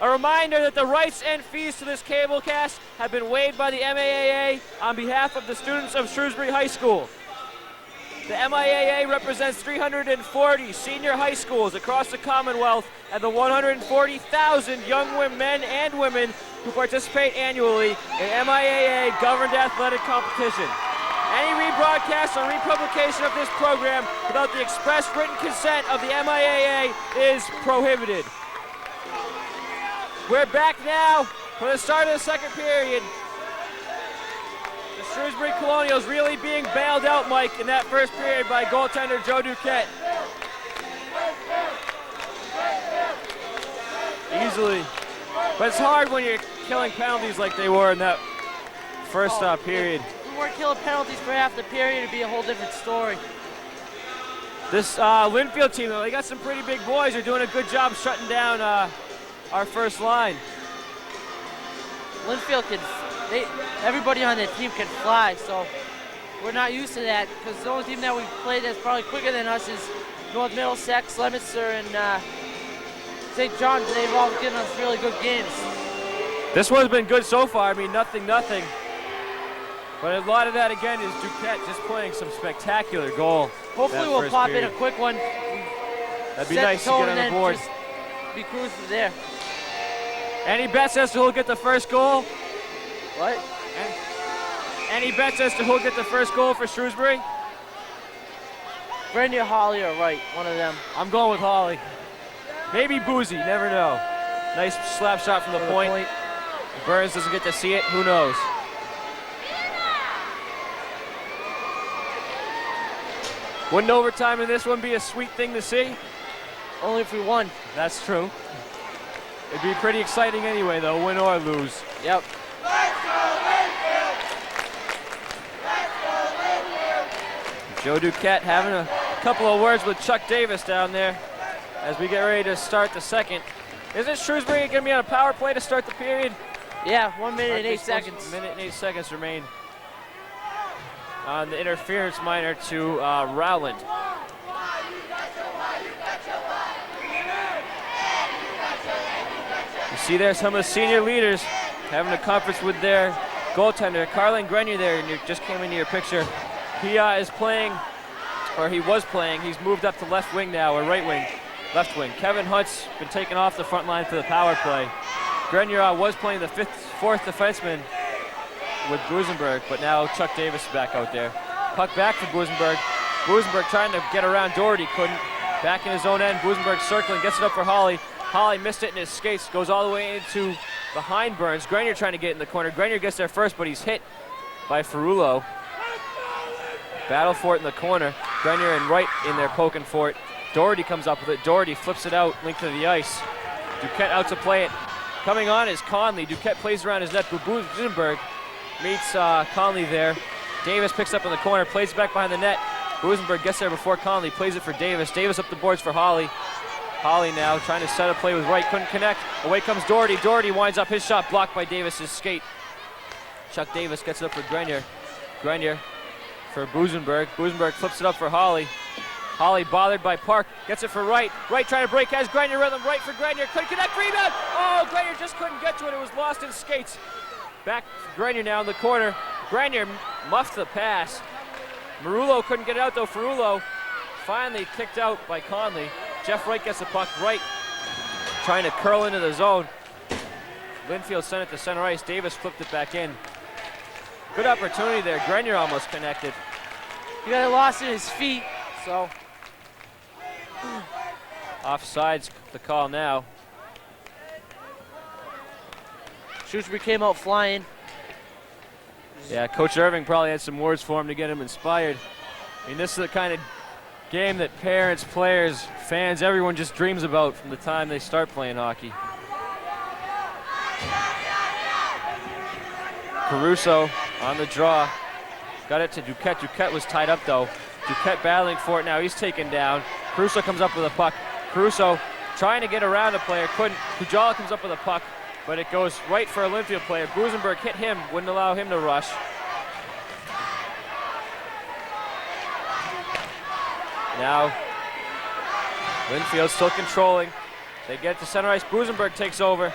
A reminder that the rights and fees to this cablecast have been waived by the MIAA on behalf of the students of Shrewsbury High School. The MIAA represents 340 senior high schools across the Commonwealth and the 140,000 young men and women who participate annually in MIAA-governed athletic competition. Any rebroadcast or republication of this program without the express written consent of the MIAA is prohibited. We're back now for the start of the second period. The Shrewsbury Colonials really being bailed out, Mike, in that first period by goaltender Joe Duquette. Easily. But it's hard when you're killing penalties like they were in that first period. If we weren't killing penalties for half the period, it'd be a whole different story. This Lynnfield team, though, they got some pretty big boys. They're doing a good job shutting down our first line. Lynnfield everybody on that team can fly, so we're not used to that because the only team that we played that's probably quicker than us is North Middlesex, Leominster, and St. John's. They've all given us really good games. This one's been good so far. I mean, nothing. But a lot of that, again, is Duquette just playing some spectacular goal. Hopefully we'll pop in a quick one. That'd be nice to get on the board. Be cruising there. Any bets as to who'll get the first goal? What? Any bets as to who'll get the first goal for Shrewsbury? Grenier, Hawley, or Wright, one of them. I'm going with Hawley. Maybe Boozy, never know. Nice slap shot from the point. Burns doesn't get to see it, who knows? Wouldn't overtime in this one be a sweet thing to see? Only if we won. That's true. It'd be pretty exciting anyway, though, win or lose. Yep. Joe Duquette having a couple of words with Chuck Davis down there as we get ready to start the second. Isn't Shrewsbury going to be on a power play to start the period? Yeah, 1 minute and 8 seconds. 1 minute and 8 seconds remain on the interference minor to Rowland. You see there some of the senior leaders having a conference with their goaltender, Carlin Grenier there, and you just came into your picture. He is playing, or he was playing, he's moved up to left wing now, or right wing, left wing. Kevin Hunt's been taken off the front line for the power play. Grenier was playing the fourth defenseman with Busenberg, but now Chuck Davis is back out there. Puck back for Busenberg. Busenberg trying to get around Doherty, couldn't. Back in his own end, Busenberg circling, gets it up for Holly. Holly missed it in his skates, goes all the way into behind Burns. Grenier trying to get in the corner. Grenier gets there first, but he's hit by Ferrulo. Battle for it in the corner. Grenier and Wright in there poking for it. Doherty comes up with it. Doherty flips it out, linked to the ice. Duquette out to play it. Coming on is Conley. Duquette plays around his net. Busenberg meets Conley there. Davis picks up in the corner, plays it back behind the net. Busenberg gets there before Conley, plays it for Davis. Davis up the boards for Holly. Holly now trying to set a play with Wright, couldn't connect. Away comes Doherty. Doherty winds up his shot, blocked by Davis's skate. Chuck Davis gets it up for Grenier. Grenier for Busenberg. Busenberg flips it up for Holly. Holly bothered by Park, gets it for Wright. Wright trying to break, has Grenier rhythm. Right for Grenier, couldn't connect, rebound! Oh, Grenier just couldn't get to it, it was lost in skates. Back Grenier now in the corner. Grenier muffed the pass. Marullo couldn't get it out though. Ferrulo finally kicked out by Conley. Jeff Wright gets the puck. Wright trying to curl into the zone. Lynnfield sent it to center ice. Davis flipped it back in. Good opportunity there. Grenier almost connected. He got it lost in his feet, so. Offsides the call now. Shrewsbury came out flying. Yeah, Coach Irving probably had some words for him to get him inspired. I mean, this is the kind of game that parents, players, fans, everyone just dreams about from the time they start playing hockey. Caruso on the draw. Got it to Duquette. Duquette was tied up though. Duquette battling for it now. He's taken down. Caruso comes up with a puck. Caruso trying to get around a player. Couldn't. Kujala comes up with a puck, but it goes right for a Lynnfield player. Busenberg hit him, wouldn't allow him to rush. Now, Lynnfield still controlling. They get it to center ice. Busenberg takes over.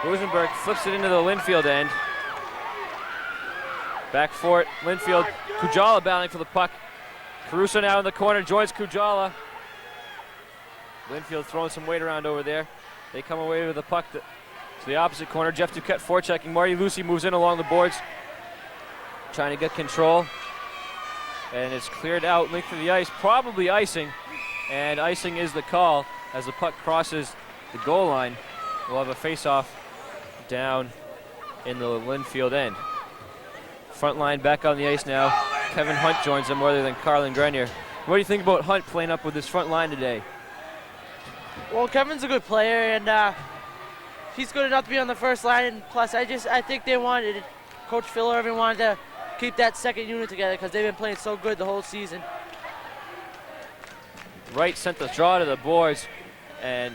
Busenberg flips it into the Lynnfield end. Back for it, Lynnfield. Kujala battling for the puck. Caruso now in the corner, joins Kujala. Lynnfield throwing some weight around over there. They come away with the puck to the opposite corner. Jeff Duquette forechecking. Marty Lucy moves in along the boards, trying to get control. And it's cleared out, linked to the ice, probably icing. And icing is the call as the puck crosses the goal line. We'll have a face-off down in the Lynnfield end. Front line back on the ice now. Kevin Hunt joins them rather than Carlin Grenier. What do you think about Hunt playing up with this front line today? Well, Kevin's a good player, and he's good enough to be on the first line. And plus, I think they wanted, Coach Phil Irving wanted to keep that second unit together because they've been playing so good the whole season. Wright sent the draw to the boards, and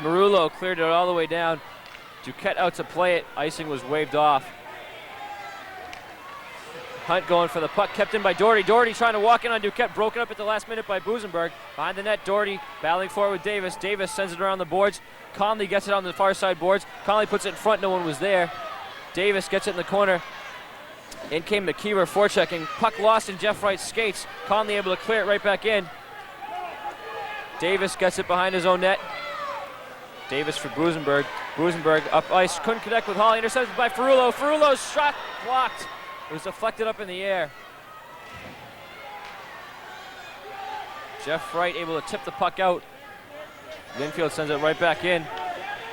Marullo cleared it all the way down. Duquette out to play it. Icing was waved off. Hunt going for the puck, kept in by Doherty. Doherty trying to walk in on Duquette, broken up at the last minute by Busenberg. Behind the net, Doherty battling for it with Davis. Davis sends it around the boards. Conley gets it on the far side boards. Conley puts it in front, no one was there. Davis gets it in the corner. In came McKeever forechecking. Puck lost in Jeff Wright's skates. Conley able to clear it right back in. Davis gets it behind his own net. Davis for Busenberg. Busenberg up ice, couldn't connect with Holly. Intercepted by Ferrulo. Ferrulo's shot blocked. It was deflected up in the air. Jeff Wright able to tip the puck out. Lynnfield sends it right back in.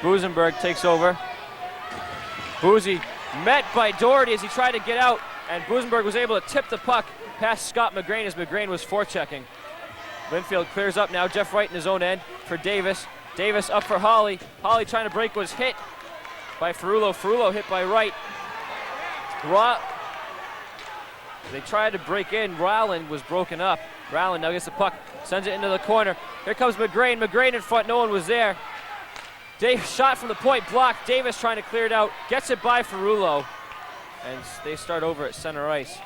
Busenberg takes over. Boozy met by Doherty as he tried to get out, and Busenberg was able to tip the puck past Scott McGrain as McGrain was forechecking. Lynnfield clears up now. Jeff Wright in his own end for Davis. Davis up for Holly. Holly trying to break, was hit by Ferrulo. Ferrulo hit by Wright. They tried to break in. Rowland was broken up. Rowland now gets the puck, sends it into the corner. Here comes McGrain. McGrain in front, no one was there. Shot from the point, blocked. Davis trying to clear it out. Gets it by Ferrulo. And they start over at center ice.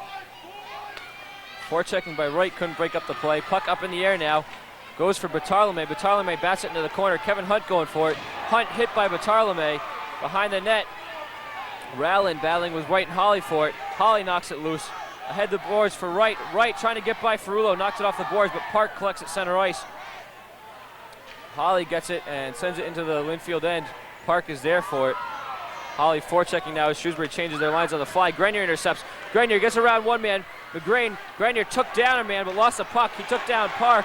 Forechecking by Wright, couldn't break up the play. Puck up in the air now. Goes for Bartolome. Bartolome bats it into the corner. Kevin Hunt going for it. Hunt hit by Bartolome. Behind the net. Rowland battling with Wright and Holly for it. Holly knocks it loose. Ahead the boards for Wright. Wright trying to get by Ferrulo. Knocks it off the boards, but Park collects at center ice. Holly gets it and sends it into the Lynnfield end. Park is there for it. Holly forechecking now as Shrewsbury changes their lines on the fly. Grenier intercepts. Grenier gets around one man. Grenier took down a man but lost the puck. He took down Park.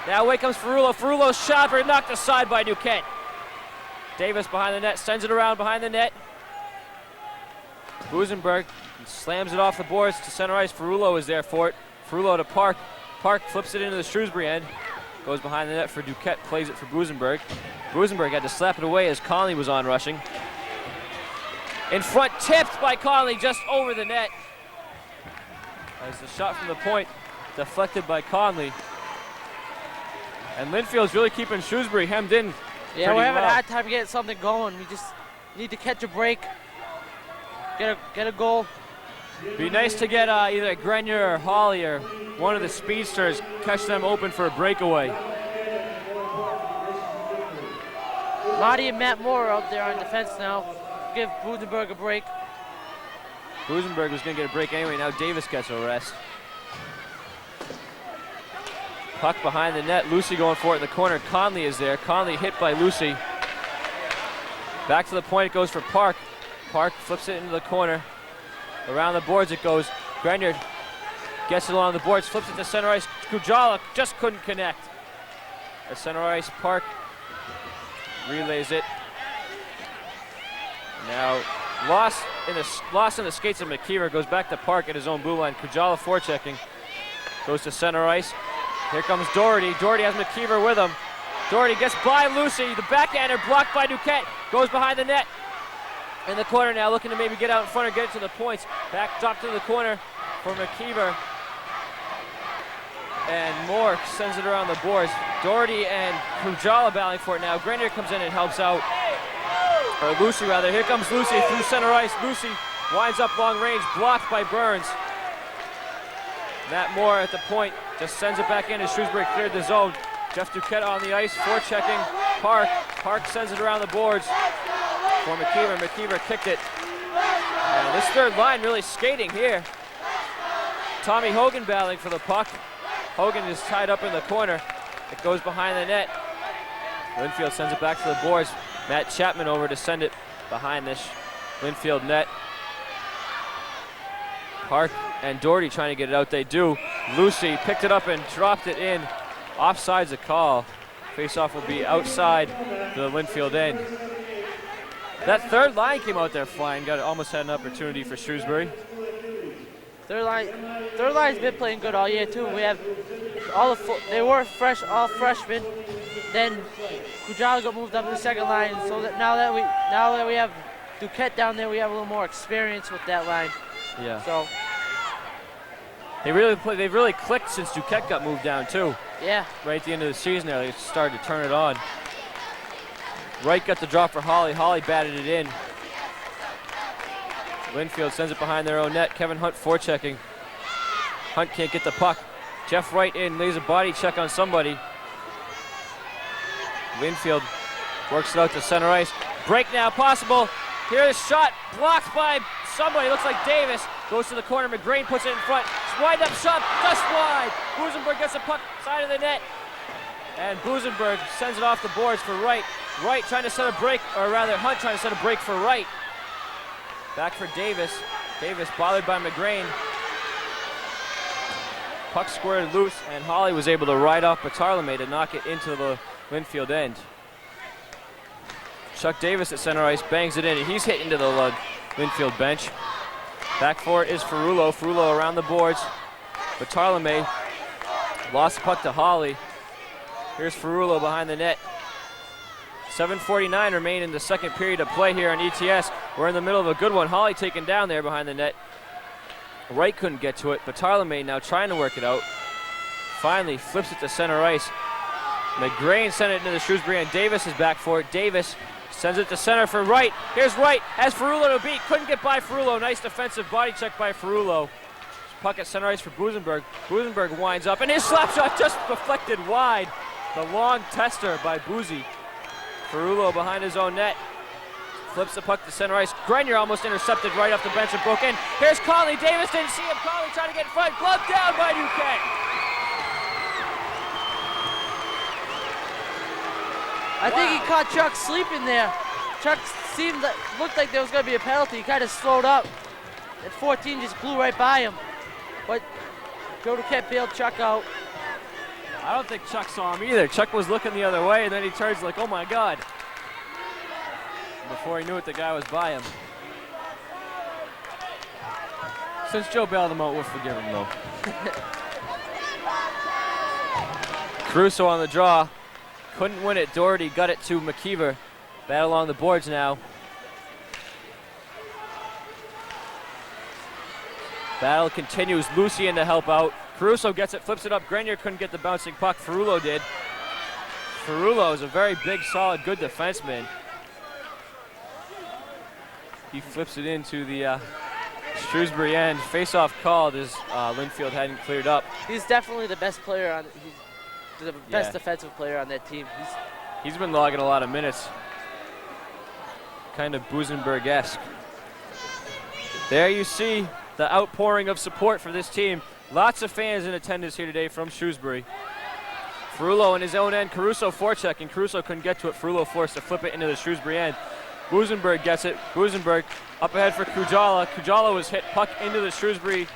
Now away comes Ferrulo. Ferrulo's shot, but knocked aside by Duquette. Davis behind the net, sends it around behind the net. Busenberg slams it off the boards to center ice. Ferrulo is there for it. Ferrulo to Park. Park flips it into the Shrewsbury end. Goes behind the net for Duquette, plays it for Busenberg. Busenberg had to slap it away as Conley was on rushing. In front, tipped by Conley just over the net. As the shot from the point deflected by Conley. And Lynnfield's really keeping Shrewsbury hemmed in. Yeah, we're having a hard time getting something going. We just need to catch a break, get a goal. Be nice to get either Grenier or Holly or one of the speedsters, catch them open for a breakaway. Marty and Matt Moore are out there on defense now. Give Busenberg a break. Busenberg was going to get a break anyway. Now Davis gets a rest. Puck behind the net. Lucy going for it in the corner. Conley is there. Conley hit by Lucy. Back to the point. It goes for Park. Park flips it into the corner. Around the boards it goes. Grenier gets it along the boards. Flips it to center ice. Kujala just couldn't connect. At center ice, Park relays it. Now lost in the skates of McKeever. Goes back to Park at his own blue line. Kujala forechecking. Goes to center ice. Here comes Doherty. Doherty has McKeever with him. Doherty gets by Lucy. The backhander blocked by Duquette. Goes behind the net. In the corner now, looking to maybe get out in front or get it to the points. Back drop to the corner for McKeever. And Moore sends it around the boards. Doherty and Kujala battling for it now. Grenier comes in and helps out. Or Lucy rather. Here comes Lucy through center ice. Lucy winds up long range, blocked by Burns. Matt Moore at the point just sends it back in as Shrewsbury cleared the zone. Jeff Duquette on the ice, forechecking Park. Park sends it around the boards for McKeever. McKeever kicked it. And this third line really skating here. Tommy Hogan battling for the puck. Hogan is tied up in the corner. It goes behind the net. Lynnfield sends it back to the boards. Matt Chapman over to send it behind this Lynnfield net. Park and Doherty trying to get it out. They do. Lucy picked it up and dropped it in. Offside's a call. Face-off will be outside the Lynnfield end. That third line came out there flying. Almost had an opportunity for Shrewsbury. Third line's been playing good all year too. We have they were fresh, all freshmen. Then Kujala got moved up to the second line. So that now that we have Duquette down there, we have a little more experience with that line. Yeah. So they've really clicked since Duquette got moved down too. Yeah. Right at the end of the season there, they started to turn it on. Wright got the drop for Holly. Holly batted it in. Lynnfield sends it behind their own net. Kevin Hunt forechecking. Hunt can't get the puck. Jeff Wright in, lays a body check on somebody. Lynnfield works it out to center ice. Break now possible. Here's a shot blocked by somebody. Looks like Davis. Goes to the corner. McGrain puts it in front. Wind up shot just wide. Busenberg gets the puck side of the net. And Busenberg sends it off the boards for Wright. Wright trying to set a break, or rather Hunt trying to set a break for Wright. Back for Davis. Davis bothered by McGrain. Puck squared loose, and Holly was able to ride off Bartolome to knock it into the Lynnfield end. Chuck Davis at center ice bangs it in, and he's hit into the Lynnfield bench. Back for it is Ferrulo. Ferrulo around the boards. Bartolome lost the puck to Holly. Here's Ferrulo behind the net. 7:49 remain in the second period of play here on ETS. We're in the middle of a good one. Holly taken down there behind the net. Wright couldn't get to it. Bartolome now trying to work it out. Finally flips it to center ice. McGrain sent it into the Shrewsbury end. Davis is back for it. Davis sends it to center for Wright. Here's Wright, has Ferrulo to beat. Couldn't get by Ferrulo. Nice defensive body check by Ferrulo. Puck at center ice for Busenberg. Busenberg winds up, and his slap shot just deflected wide. The long tester by Boozy. Ferrulo behind his own net. Flips the puck to center ice. Grenier almost intercepted right off the bench and broke in. Here's Conley. Davis didn't see him. Conley trying to get in front. Glove down by Duquette. I think he caught Chuck sleeping there. Chuck looked like there was going to be a penalty. He kind of slowed up. And 14 just blew right by him. But Joe Duquette bailed Chuck out. I don't think Chuck saw him either. Chuck was looking the other way, and then he turns like, oh my God. Before he knew it, the guy was by him. Since Joe bailed him out, we'll forgive him though. Caruso on the draw. Couldn't win it. Doherty got it to McKeever. Battle along the boards now. Battle continues. Lucian to help out. Caruso gets it, flips it up. Grenier couldn't get the bouncing puck. Ferrulo did. Ferrulo is a very big, solid, good defenseman. He flips it into the Shrewsbury end. Face-off called as Lynnfield hadn't cleared up. He's definitely the best player on. He's the best defensive player on that team. He's been logging a lot of minutes. Kind of Busenberg-esque. There you see the outpouring of support for this team. Lots of fans in attendance here today from Shrewsbury. Ferrulo in his own end. Caruso forechecking. Caruso couldn't get to it. Ferrulo forced to flip it into the Shrewsbury end. Busenberg gets it. Busenberg up ahead for Kujala. Kujala was hit puck into the Shrewsbury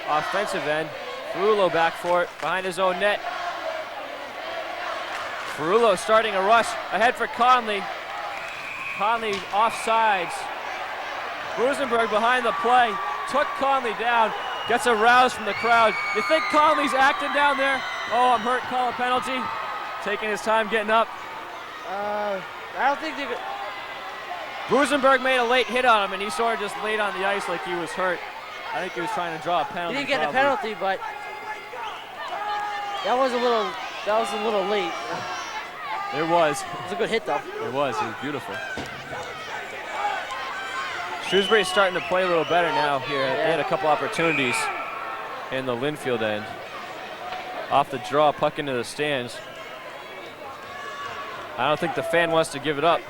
offensive end. Ferrulo back for it behind his own net. Ferrulo starting a rush ahead for Conley. Conley offsides. Busenberg behind the play. Took Conley down. Gets a rouse from the crowd. You think Conley's acting down there? Oh, I'm hurt. Call a penalty. Taking his time getting up. I don't think they could. Busenberg made a late hit on him, and he sort of just laid on the ice like he was hurt. I think he was trying to draw a penalty. He didn't get a penalty, but that was a little late. It was. It was a good hit, though. It was beautiful. Shrewsbury's starting to play a little better now here. Yeah. They had a couple opportunities in the Lynnfield end. Off the draw, puck into the stands. I don't think the fan wants to give it up.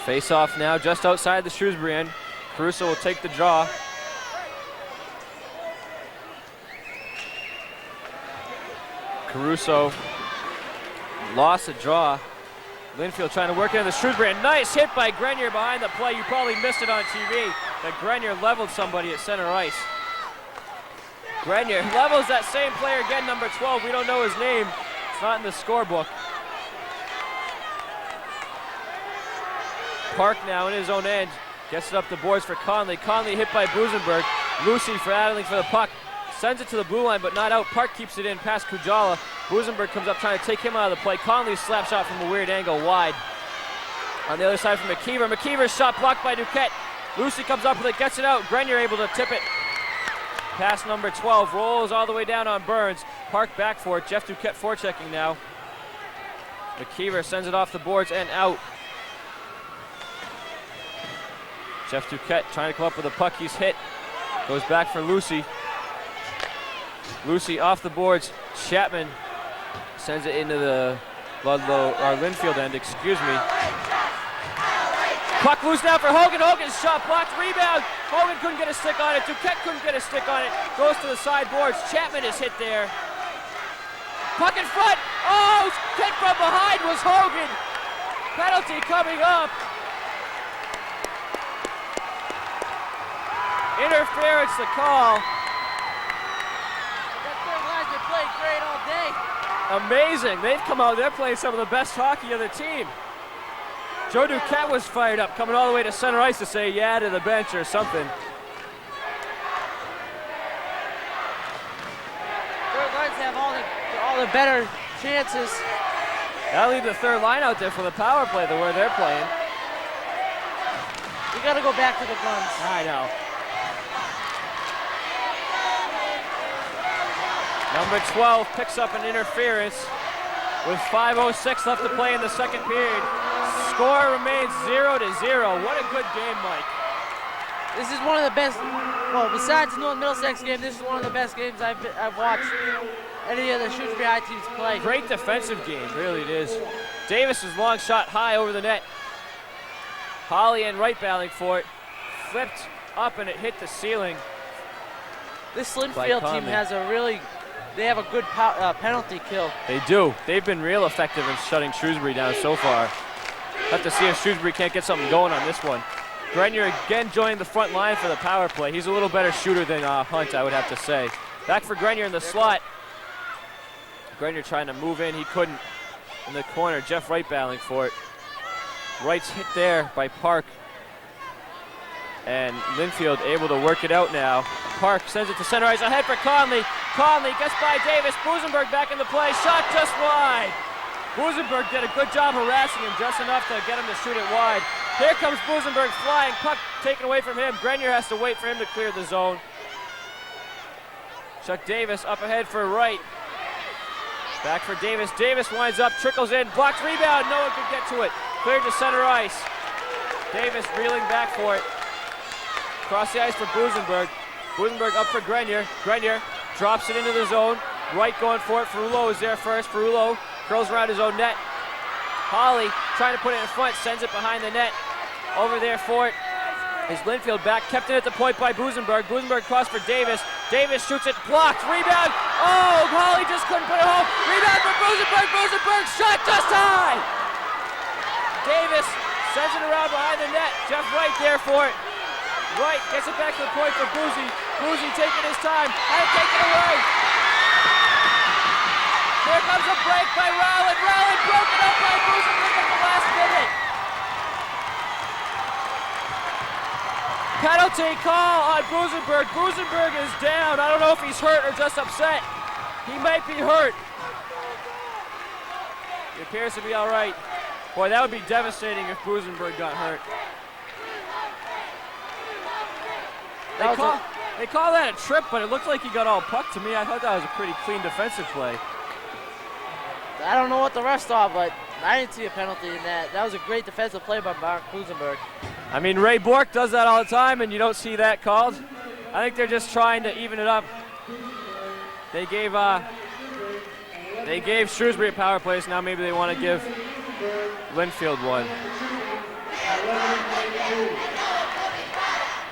Face off now just outside the Shrewsbury end. Caruso will take the draw. Caruso lost a draw. Lynnfield trying to work into the Shrewsbury. A nice hit by Grenier behind the play. You probably missed it on TV. That Grenier leveled somebody at center ice. Grenier levels that same player again, number 12. We don't know his name. It's not in the scorebook. Park now in his own end. Gets it up the boards for Conley. Conley hit by Busenberg. Lucy battling for the puck. Sends it to the blue line, but not out. Park keeps it in past Kujala. Busenberg comes up trying to take him out of the play. Conley's slap shot from a weird angle wide. On the other side from McKeever. McKeever's shot blocked by Duquette. Lucy comes up with it, gets it out. Grenier able to tip it. Pass number 12 rolls all the way down on Burns. Park back for it. Jeff Duquette forechecking now. McKeever sends it off the boards and out. Jeff Duquette trying to come up with a puck. He's hit. Goes back for Lucy. Lucy off the boards. Chapman sends it into the Ludlow or Lynnfield end. Excuse me. Puck loose now for Hogan. Hogan's shot blocked. Rebound. Hogan couldn't get a stick on it. Duquette couldn't get a stick on it. Goes to the sideboards. Chapman is hit there. Puck in front. Oh, hit from behind was Hogan. Penalty coming up. Interference the call. That third line's been playing great all day. Amazing. They've come out. They're playing some of the best hockey of the team. Joe Duquette was fired up, coming all the way to center ice to say yeah to the bench or something. Third lines have all the better chances. That'll leave the third line out there for the power play, the way they're playing. We got to go back to the guns. I know. Number 12 picks up an interference with 5:06 left to play in the second period. Score remains 0-0. What a good game, Mike. This is one of the best, well, besides the North Middlesex game, this is one of the best games I've watched any of the Shrewsbury High teams play. Great defensive game, really it is. Davis's long shot high over the net. Holly and right battling for it. Flipped up and it hit the ceiling. This Lynnfield team has they have a good penalty kill. They do. They've been real effective in shutting Shrewsbury down so far. Have to see if Shrewsbury can't get something going on this one. Grenier again joining the front line for the power play. He's a little better shooter than Hunt, I would have to say. Back for Grenier in the slot. Grenier trying to move in, he couldn't. In the corner, Jeff Wright battling for it. Wright's hit there by Park. And Lynnfield able to work it out now. Park sends it to center ice, ahead for Conley. Conley gets by Davis. Busenberg back in the play, shot just wide. Busenberg did a good job harassing him, just enough to get him to shoot it wide. Here comes Busenberg flying, puck taken away from him. Grenier has to wait for him to clear the zone. Chuck Davis up ahead for Wright. Back for Davis. Davis winds up, trickles in, blocks rebound. No one can get to it. Cleared to center ice. Davis reeling back for it. Across the ice for Busenberg. Busenberg up for Grenier. Grenier drops it into the zone. Wright going for it. Ferrulo is there first. Ferrulo curls around his own net. Holly trying to put it in front, sends it behind the net. Over there for it is Lynnfield back, kept it at the point by Busenberg. Busenberg cross for Davis. Davis shoots it, blocked, rebound. Oh, Holly just couldn't put it home. Rebound for Busenberg. Busenberg shot just high. Davis sends it around behind the net. Jeff Wright there for it. Wright gets it back to the point for Boozy. Boozy taking his time, had it taken away. Here comes a break by Rowland. Rowland broken up by Busenberg at the last minute. Penalty call on Busenberg. Busenberg is down. I don't know if he's hurt or just upset. He might be hurt. He appears to be all right. Boy, that would be devastating if Busenberg got hurt. They call that a trip, but it looked like he got all pucked to me. I thought that was a pretty clean defensive play. I don't know what the rest are, but I didn't see a penalty in that. That was a great defensive play by Mark Busenberg. I mean, Ray Bork does that all the time, and you don't see that called. I think they're just trying to even it up. They gave Shrewsbury a power play, so now maybe they want to give Lynnfield one.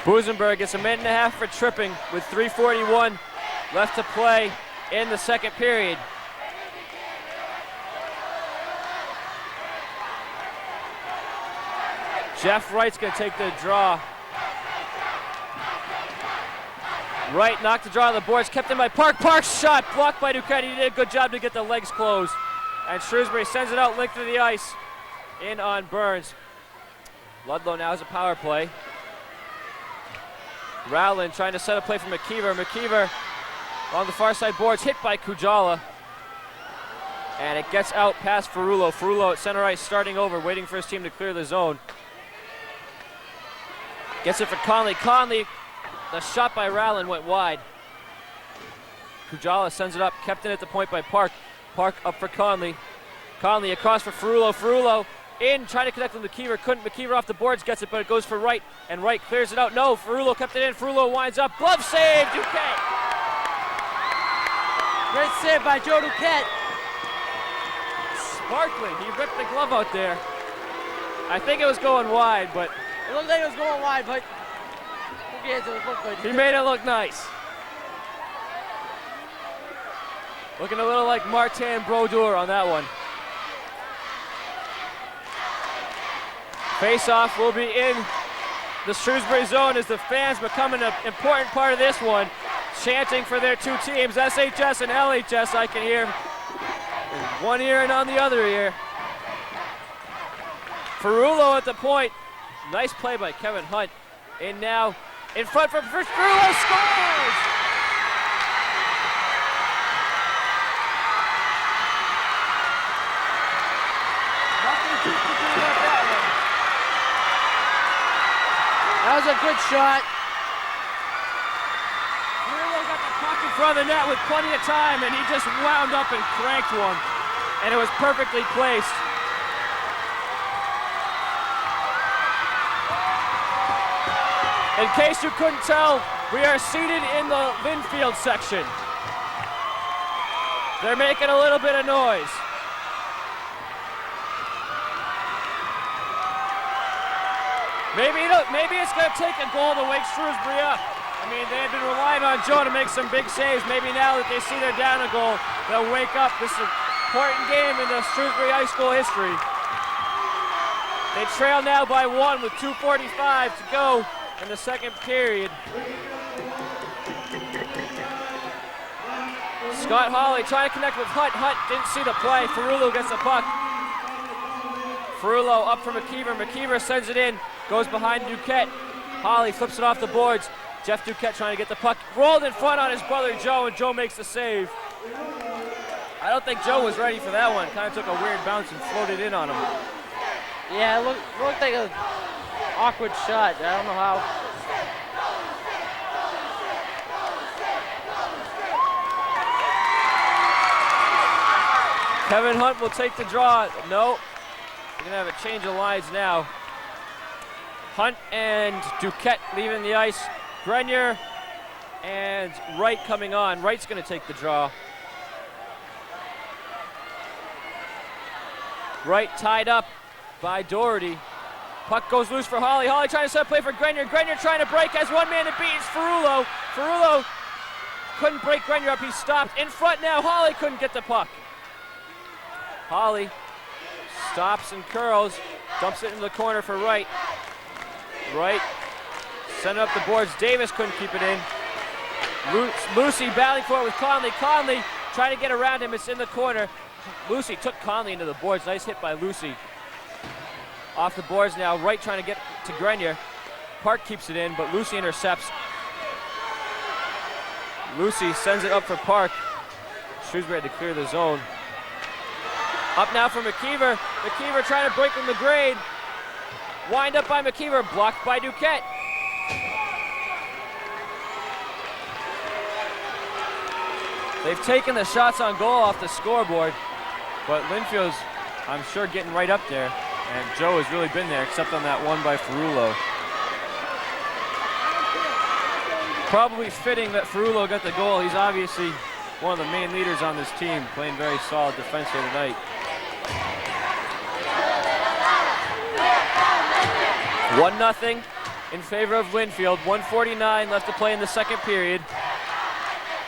Busenberg gets a minute and a half for tripping with 3:41 left to play in the second period. Jeff Wright's going to take the draw. Wright knocked the draw on the boards, kept in by Park. Park's shot blocked by Duquette. He did a good job to get the legs closed. And Shrewsbury sends it out, linked to the ice, in on Burns. Ludlow now has a power play. Rowland trying to set a play for McKeever. McKeever on the far side boards, hit by Kujala. And it gets out past Ferrulo. Ferrulo at center ice, starting over, waiting for his team to clear the zone. Gets it for Conley. Conley, the shot by Rowland went wide. Kujala sends it up, kept it at the point by Park. Park up for Conley. Conley across for Ferrulo. Ferrulo in, trying to connect with McKeever. Couldn't. McKeever off the boards, gets it, but it goes for Wright. And Wright clears it out. No, Ferrulo kept it in. Ferrulo winds up. Glove save, Duquette. Great save by Joe Duquette. Sparkling, he ripped the glove out there. I think it was going wide, but it looked like it was going wide, but who cares? It looked good. He made it look nice. Looking a little like Martin Brodeur on that one. Face-off will be in the Shrewsbury zone as the fans become an important part of this one, chanting for their two teams, SHS and LHS. I can hear in one ear and on the other ear. Ferrulo at the point. Nice play by Kevin Hunt. And now in front for Ferrulo, scores! Nothing to do about that one. That was a good shot. Ferrulo got the puck in front of the net with plenty of time, and he just wound up and cranked one. And it was perfectly placed. In case you couldn't tell, we are seated in the Lynnfield section. They're making a little bit of noise. Maybe it's going to take a goal to wake Shrewsbury up. I mean, they had been relying on Joe to make some big saves. Maybe now that they see they're down a goal, they'll wake up. This is an important game in the Shrewsbury High School history. They trail now by 1 with 2:45 to go in the second period. Scott Hawley trying to connect with Hunt. Hunt didn't see the play. Ferrulo gets the puck. Ferrulo up for McKeever. McKeever sends it in, goes behind Duquette. Hawley flips it off the boards. Jeff Duquette trying to get the puck. Rolled in front on his brother Joe, and Joe makes the save. I don't think Joe was ready for that one. Kind of took a weird bounce and floated in on him. Yeah, it looked like an awkward shot. I don't know how. Kevin Hunt will take the draw. No, we're gonna have a change of lines now. Hunt and Duquette leaving the ice. Grenier and Wright coming on. Wright's gonna take the draw. Wright tied up by Doherty. Puck goes loose for Hawley. Hawley trying to set up play for Grenier. Grenier trying to break, has one man to beat. It's Ferrulo. Ferrulo couldn't break Grenier up. He stopped in front now. Hawley couldn't get the puck. Hawley stops and curls, dumps it into the corner for Wright. Wright sent it up the boards. Davis couldn't keep it in. Lucy battling for it with Conley. Conley trying to get around him. It's in the corner. Lucy took Conley into the boards. Nice hit by Lucy. Off the boards now. Wright trying to get to Grenier. Park keeps it in, but Lucy intercepts. Lucy sends it up for Park. Shrewsbury had to clear the zone. Up now for McKeever. McKeever trying to break from the grade. Wind up by McKeever, blocked by Duquette. They've taken the shots on goal off the scoreboard, but Lynnfield's, I'm sure, getting right up there. And Joe has really been there, except on that one by Ferrulo. Probably fitting that Ferrulo got the goal. He's obviously one of the main leaders on this team, playing very solid defense here tonight. 1-0 in favor of Lynnfield. 1:49 left to play in the second period.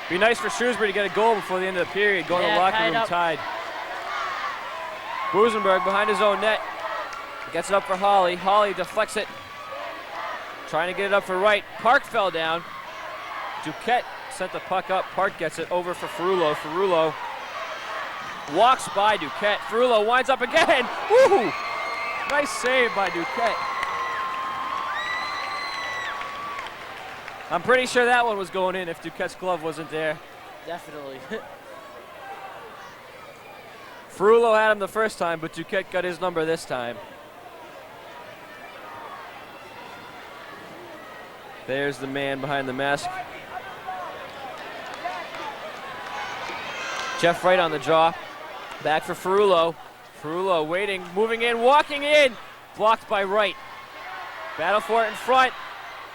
Be nice for Shrewsbury to get a goal before the end of the period. Going to the locker room tied. Busenberg behind his own net. Gets it up for Hawley. Hawley deflects it. Trying to get it up for Wright. Park fell down. Duquette sent the puck up. Park gets it over for Ferrulo. Ferrulo walks by Duquette. Ferrulo winds up again. Woo! Nice save by Duquette. I'm pretty sure that one was going in if Duquette's glove wasn't there. Definitely. Ferrulo had him the first time, but Duquette got his number this time. There's the man behind the mask. Jeff Wright on the draw. Back for Ferrulo. Ferrulo waiting, moving in, walking in. Blocked by Wright. Battle for it in front.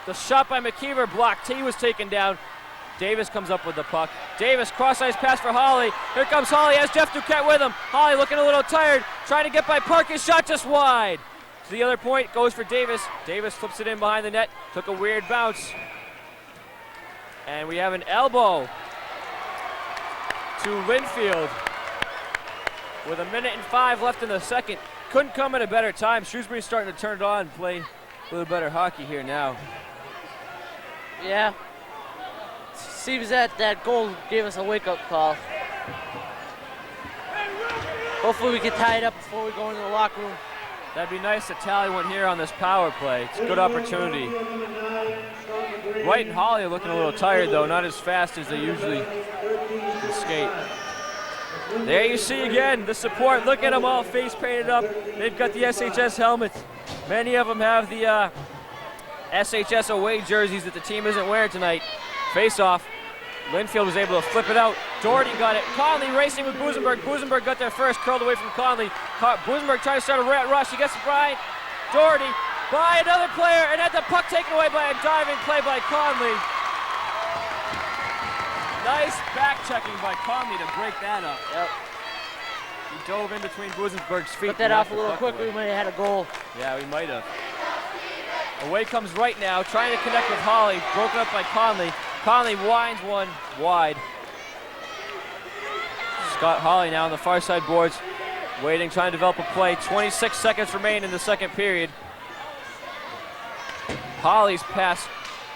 The shot by McKeever blocked. T was taken down. Davis comes up with the puck. Davis, cross-ice pass for Hawley. Here comes Hawley, has Jeff Duquette with him. Hawley looking a little tired, trying to get by Park. His shot just wide. To the other point, goes for Davis. Davis flips it in behind the net. Took a weird bounce. And we have an elbow to Lynnfield with 1:05 left in the second. Couldn't come at a better time. Shrewsbury's starting to turn it on and play a little better hockey here now. Yeah. Seems that goal gave us a wake-up call. Hopefully we can tie it up before we go into the locker room. That'd be nice to tally one here on this power play. It's a good opportunity. Wright and Hawley are looking a little tired though, not as fast as they usually can skate. There you see again the support. Look at them all face painted up. They've got the SHS helmets. Many of them have the SHS away jerseys that the team isn't wearing tonight. Face off. Lynnfield was able to flip it out. Doherty got it. Conley racing with Busenberg. Busenberg got there first, curled away from Conley. Busenberg trying to start a rush. He gets to Bryant. Doherty by another player, and had the puck taken away by a diving play by Conley. Nice back checking by Conley to break that up. Yep. He dove in between Busenberg's feet. Cut that off a little quick, we might have had a goal. Yeah, we might have. Away comes Wright now, trying to connect with Holly. Broken up by Conley. Conley winds one wide. Scott Holly now on the far side boards. Waiting, trying to develop a play. 26 seconds remain in the second period. Holly's pass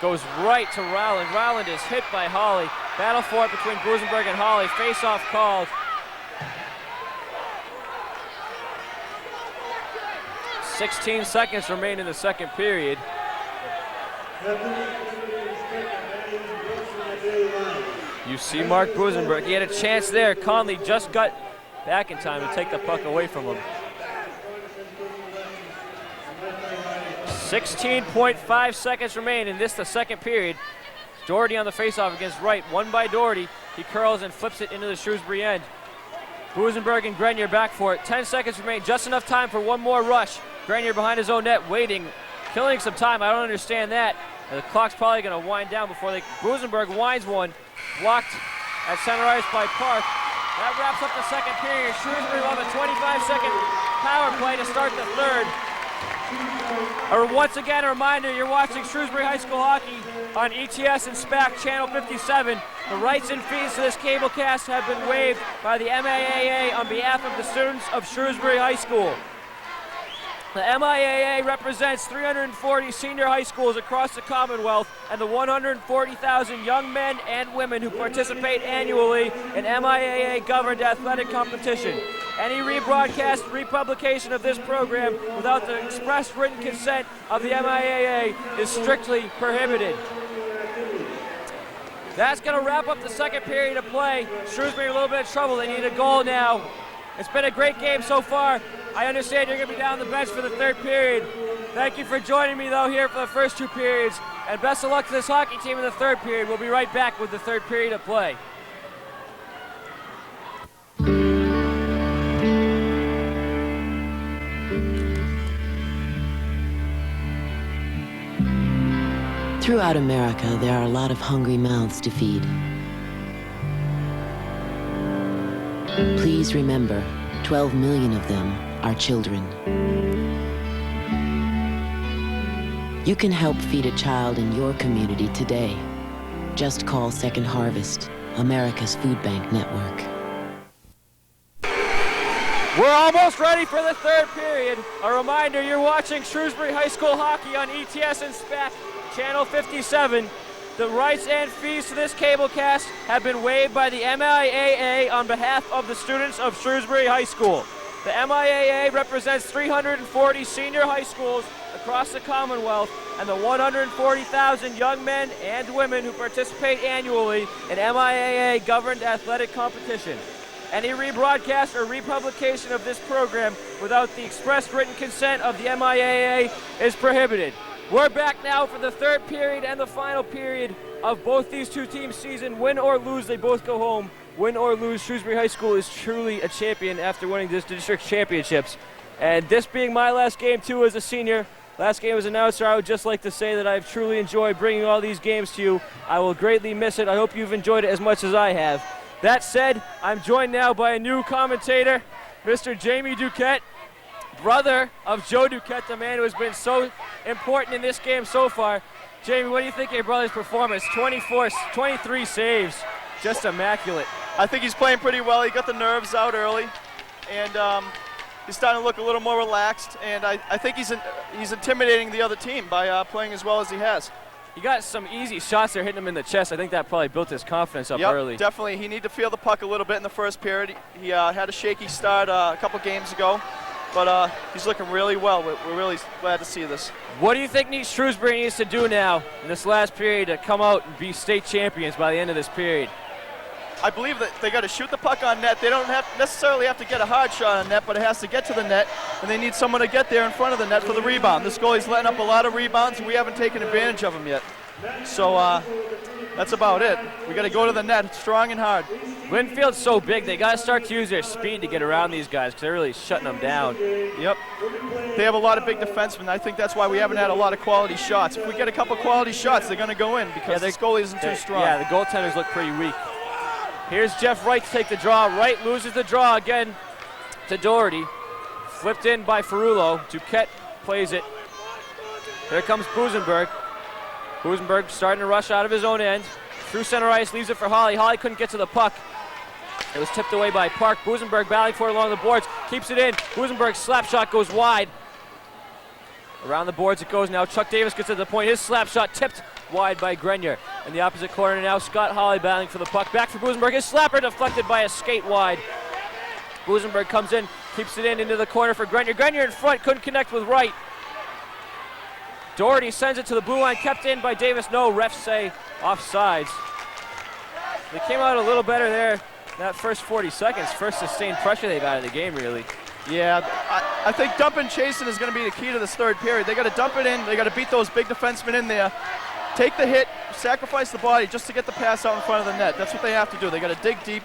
goes right to Rowland. Rowland is hit by Holly. Battle for it between Busenberg and Holly. Face-off called. 16 seconds remain in the second period. You see Mark Busenberg. He had a chance there. Conley just got back in time to take the puck away from him. 16.5 seconds remain in this, the second period. Doherty on the faceoff against Wright. Won by Doherty. He curls and flips it into the Shrewsbury end. Busenberg and Grenier back for it. 10 seconds remain. Just enough time for one more rush. Grenier behind his own net, waiting, killing some time. I don't understand that. The clock's probably going to wind down before they. Busenberg winds one. Blocked at center ice by Park. That wraps up the second period. Shrewsbury will have a 25-second power play to start the third. Once again, a reminder, you're watching Shrewsbury High School Hockey on ETS and SPAC Channel 57. The rights and fees to this cablecast have been waived by the MIAA on behalf of the students of Shrewsbury High School. The MIAA represents 340 senior high schools across the Commonwealth and the 140,000 young men and women who participate annually in MIAA-governed athletic competition. Any rebroadcast, republication of this program without the express written consent of the MIAA is strictly prohibited. That's going to wrap up the second period of play. Shrewsbury a little bit of trouble. They need a goal now. It's been a great game so far. I understand you're going to be down the bench for the third period. Thank you for joining me, though, here for the first two periods. And best of luck to this hockey team in the third period. We'll be right back with the third period of play. Throughout America, there are a lot of hungry mouths to feed. Please remember, 12 million of them are children. You can help feed a child in your community today. Just call Second Harvest, America's food bank network. We're almost ready for the third period. A reminder, you're watching Shrewsbury High School Hockey on ETS and SPAC Channel 57. The rights and fees to this cablecast have been waived by the MIAA on behalf of the students of Shrewsbury High School. The MIAA represents 340 senior high schools across the Commonwealth and the 140,000 young men and women who participate annually in MIAA-governed athletic competition. Any rebroadcast or republication of this program without the express written consent of the MIAA is prohibited. We're back now for the third period and the final period of both these two teams' season. Win or lose, they both go home. Win or lose, Shrewsbury High School is truly a champion after winning this district championships. And this being my last game, too, as a senior, last game as an announcer, I would just like to say that I've truly enjoyed bringing all these games to you. I will greatly miss it. I hope you've enjoyed it as much as I have. That said, I'm joined now by a new commentator, Mr. Jamie Duquette, brother of Joe Duquette, the man who has been so important in this game so far. Jamie, what do you think of your brother's performance? 23 saves, just immaculate. I think he's playing pretty well. He got the nerves out early, and he's starting to look a little more relaxed, and I think he's intimidating the other team by playing as well as he has. He got some easy shots there hitting him in the chest. I think that probably built his confidence up early. Definitely. He needed to feel the puck a little bit in the first period. He had a shaky start a couple games ago, but he's looking really well. We're really glad to see this. What do you think Shrewsbury needs to do now in this last period to come out and be state champions by the end of this period? I believe that they got to shoot the puck on net. They don't necessarily have to get a hard shot on net, but it has to get to the net, and they need someone to get there in front of the net for the rebound. This goalie's letting up a lot of rebounds, and we haven't taken advantage of them yet. So that's about it. We got to go to the net strong and hard. Lynnfield's so big, they got to start to use their speed to get around these guys because they're really shutting them down. Yep. They have a lot of big defensemen. I think that's why we haven't had a lot of quality shots. If we get a couple quality shots, they're going to go in because this goalie isn't too strong. Yeah, the goaltenders look pretty weak. Here's Jeff Wright to take the draw. Wright loses the draw again to Doherty. Flipped in by Ferrulo. Duquette plays it. Here comes Busenberg. Busenberg starting to rush out of his own end. Through center ice, leaves it for Holly. Holly couldn't get to the puck. It was tipped away by Park. Busenberg battling for it along the boards. Keeps it in. Busenberg's slap shot goes wide. Around the boards it goes now. Chuck Davis gets to the point. His slap shot tipped wide by Grenier. In the opposite corner now, Scott Holly battling for the puck. Back for Busenberg. His slapper deflected by a skate wide. Busenberg comes in, keeps it in into the corner for Grenier. Grenier in front, couldn't connect with Wright. Doherty sends it to the blue line, kept in by Davis. No, refs say offsides. They came out a little better there that first 40 seconds. First sustained pressure they've had of the game, really. Yeah, I think dumping chasing is going to be the key to this third period. They got to dump it in. They got to beat those big defensemen in there. Take the hit, sacrifice the body just to get the pass out in front of the net. That's what they have to do. They got to dig deep,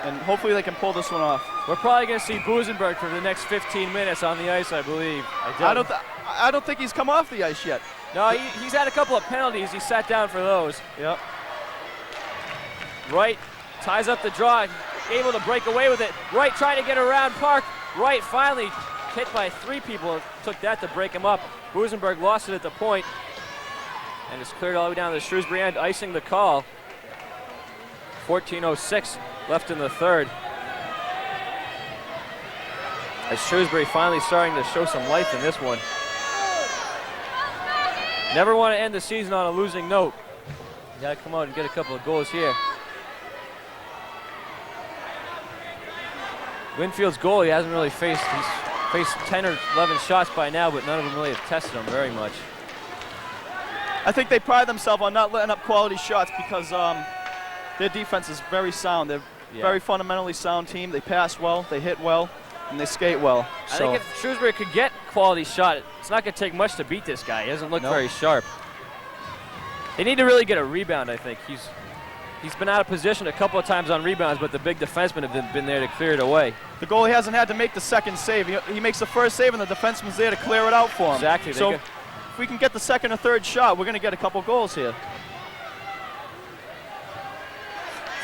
and hopefully they can pull this one off. We're probably going to see Busenberg for the next 15 minutes on the ice, I believe. I don't think he's come off the ice yet. No, he's had a couple of penalties. He sat down for those. Yep. Wright ties up the draw, able to break away with it. Wright trying to get around Park. Wright finally hit by 3 people. Took that to break him up. Busenberg lost it at the point, and it's cleared all the way down to the Shrewsbury end, icing the call. 14:06 left in the third. As Shrewsbury finally starting to show some life in this one. Never want to end the season on a losing note. You gotta come out and get a couple of goals here. Lynnfield's goalie hasn't really faced 10 or 11 shots by now, but none of them really have tested him very much. I think they pride themselves on not letting up quality shots because their defense is very sound. They're a very fundamentally sound team. They pass well, they hit well, and they skate well. I think if Shrewsbury could get quality shot, it's not going to take much to beat this guy. He doesn't look very sharp. They need to really get a rebound, I think. He's been out of position a couple of times on rebounds, but the big defensemen have been there to clear it away. The goalie hasn't had to make the second save. He makes the first save, and the defenseman's there to clear it out for him. Exactly. So if we can get the second or third shot, we're going to get a couple goals here.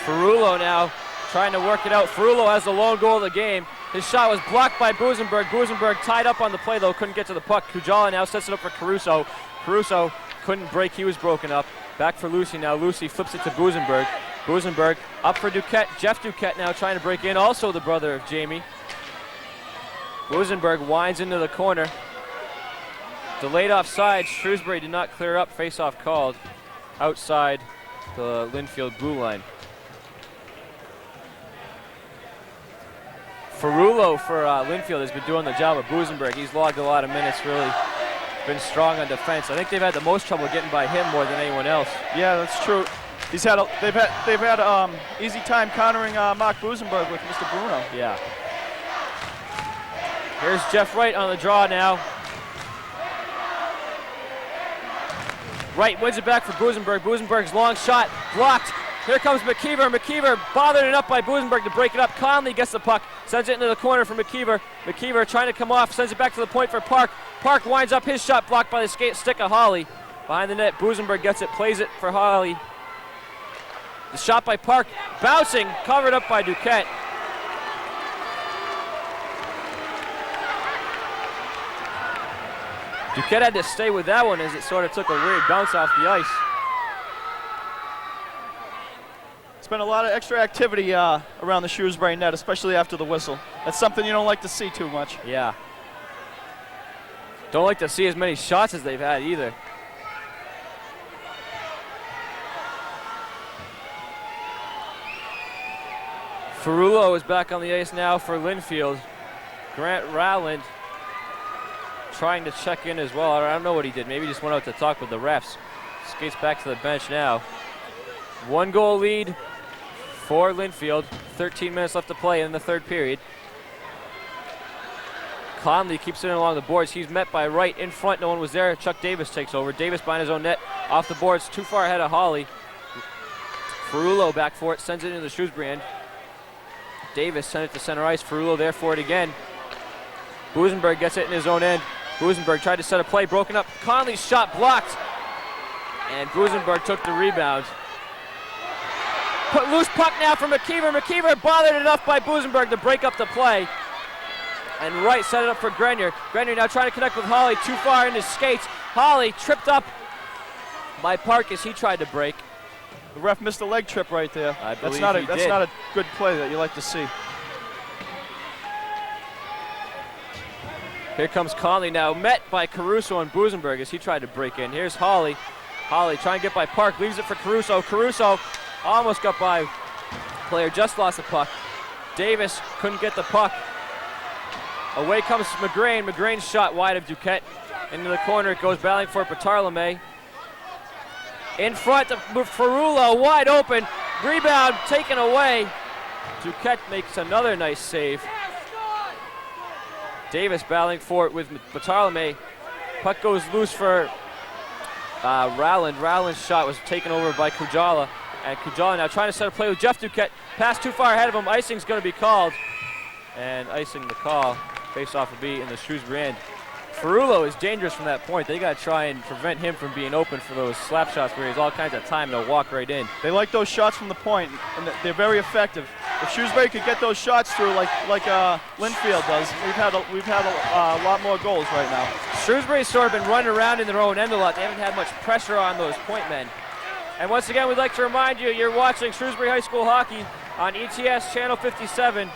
Ferrulo now trying to work it out. Ferrulo has the lone goal of the game. His shot was blocked by Busenberg. Busenberg tied up on the play, though, couldn't get to the puck. Kujala now sets it up for Caruso. Caruso couldn't break. He was broken up. Back for Lucy now. Lucy flips it to Busenberg. Busenberg up for Duquette. Jeff Duquette now trying to break in, also the brother of Jamie. Busenberg winds into the corner. Delayed offside. Shrewsbury did not clear up. Face-off called outside the Lynnfield blue line. Ferrulo for Lynnfield has been doing the job of Busenberg. He's logged a lot of minutes, really been strong on defense. I think they've had the most trouble getting by him more than anyone else. Yeah, that's true. They've had easy time countering Mark Busenberg with Mr. Bruno. Yeah. Here's Jeff Wright on the draw now. Wright wins it back for Busenberg. Busenberg's long shot blocked. Here comes McKeever. McKeever bothered enough by Busenberg to break it up. Conley gets the puck, sends it into the corner for McKeever. McKeever trying to come off, sends it back to the point for Park. Park winds up his shot, blocked by the stick of Holly. Behind the net, Busenberg gets it, plays it for Holly. The shot by Park, bouncing, covered up by Duquette. Duquette had to stay with that one as it sort of took a weird bounce off the ice. It's been a lot of extra activity around the Shrewsbury net, especially after the whistle. That's something you don't like to see too much. Yeah. Don't like to see as many shots as they've had either. Ferrulo is back on the ice now for Lynnfield. Grant Rowland trying to check in as well. I don't know what he did. Maybe he just went out to talk with the refs. Skates back to the bench now. 1-goal lead for Lynnfield. 13 minutes left to play in the third period. Conley keeps it along the boards. He's met by Wright in front. No one was there. Chuck Davis takes over. Davis behind his own net. Off the boards. Too far ahead of Holly. Ferrulo back for it, sends it into the Shrewsbury end. Davis sent it to center ice. Ferrulo there for it again. Busenberg gets it in his own end. Busenberg tried to set a play, broken up. Conley's shot blocked. And Busenberg took the rebound. Put loose puck now for McKeever. McKeever bothered enough by Busenberg to break up the play. And Wright set it up for Grenier. Grenier now trying to connect with Hawley, too far in his skates. Hawley tripped up by Park as he tried to break. The ref missed a leg trip right there. I believe that's not a good play that you like to see. Here comes Conley now, met by Caruso and Busenberg as he tried to break in. Here's Hawley. Hawley trying to get by Park, leaves it for Caruso. Caruso almost got by player, just lost the puck. Davis couldn't get the puck. Away comes McGrain. McGrain's shot wide of Duquette. Into the corner it goes, battling for Bartolome. In front of Ferrulo, wide open. Rebound taken away. Duquette makes another nice save. Davis battling for it with Bartolome. Puck goes loose for Rowland. Rowland's shot was taken over by Kujala. And Kujala now trying to set a play with Jeff Duquette. Pass too far ahead of him. Icing's going to be called. And icing the call. Face-off will be in the Shrewsbury end. Ferrulo is dangerous from that point. They got to try and prevent him from being open for those slap shots where he has all kinds of time to walk right in. They like those shots from the point, and they're very effective. If Shrewsbury could get those shots through like Lynnfield does, we've had a lot more goals right now. Shrewsbury's sort of been running around in their own end a lot. They haven't had much pressure on those point men. And once again, we'd like to remind you, you're watching Shrewsbury High School hockey on ETS Channel 57.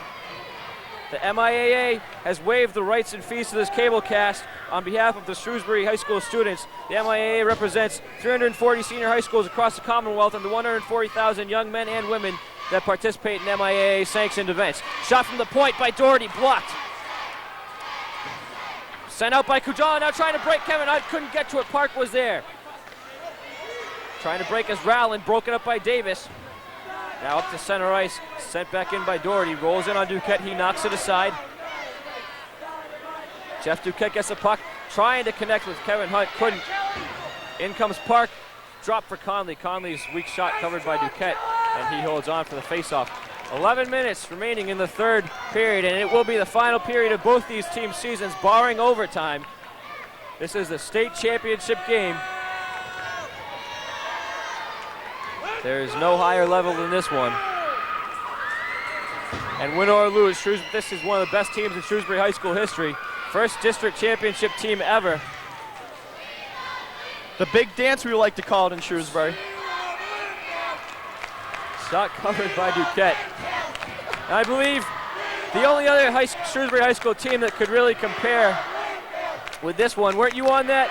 The MIAA has waived the rights and fees to this cable cast on behalf of the Shrewsbury High School students. The MIAA represents 340 senior high schools across the Commonwealth and the 140,000 young men and women that participate in MIAA sanctioned events. Shot from the point by Doherty, blocked. Sent out by Kujala, now trying to break. Kevin Hunt couldn't get to it, Park was there. Trying to break as Rowland, broken up by Davis. Now up to center ice, sent back in by Doherty, rolls in on Duquette, he knocks it aside. Jeff Duquette gets the puck, trying to connect with Kevin Hunt, couldn't. In comes Park, drop for Conley. Conley's weak shot covered by Duquette, and he holds on for the faceoff. 11 minutes remaining in the third period, and it will be the final period of both these teams' seasons, barring overtime. This is the state championship game. There is no higher level than this one. And win or lose, this is one of the best teams in Shrewsbury High School history. First district championship team ever. The big dance, we like to call it in Shrewsbury. Shot covered by Duquette. And I believe the only other Shrewsbury High School team that could really compare with this one, weren't you on that?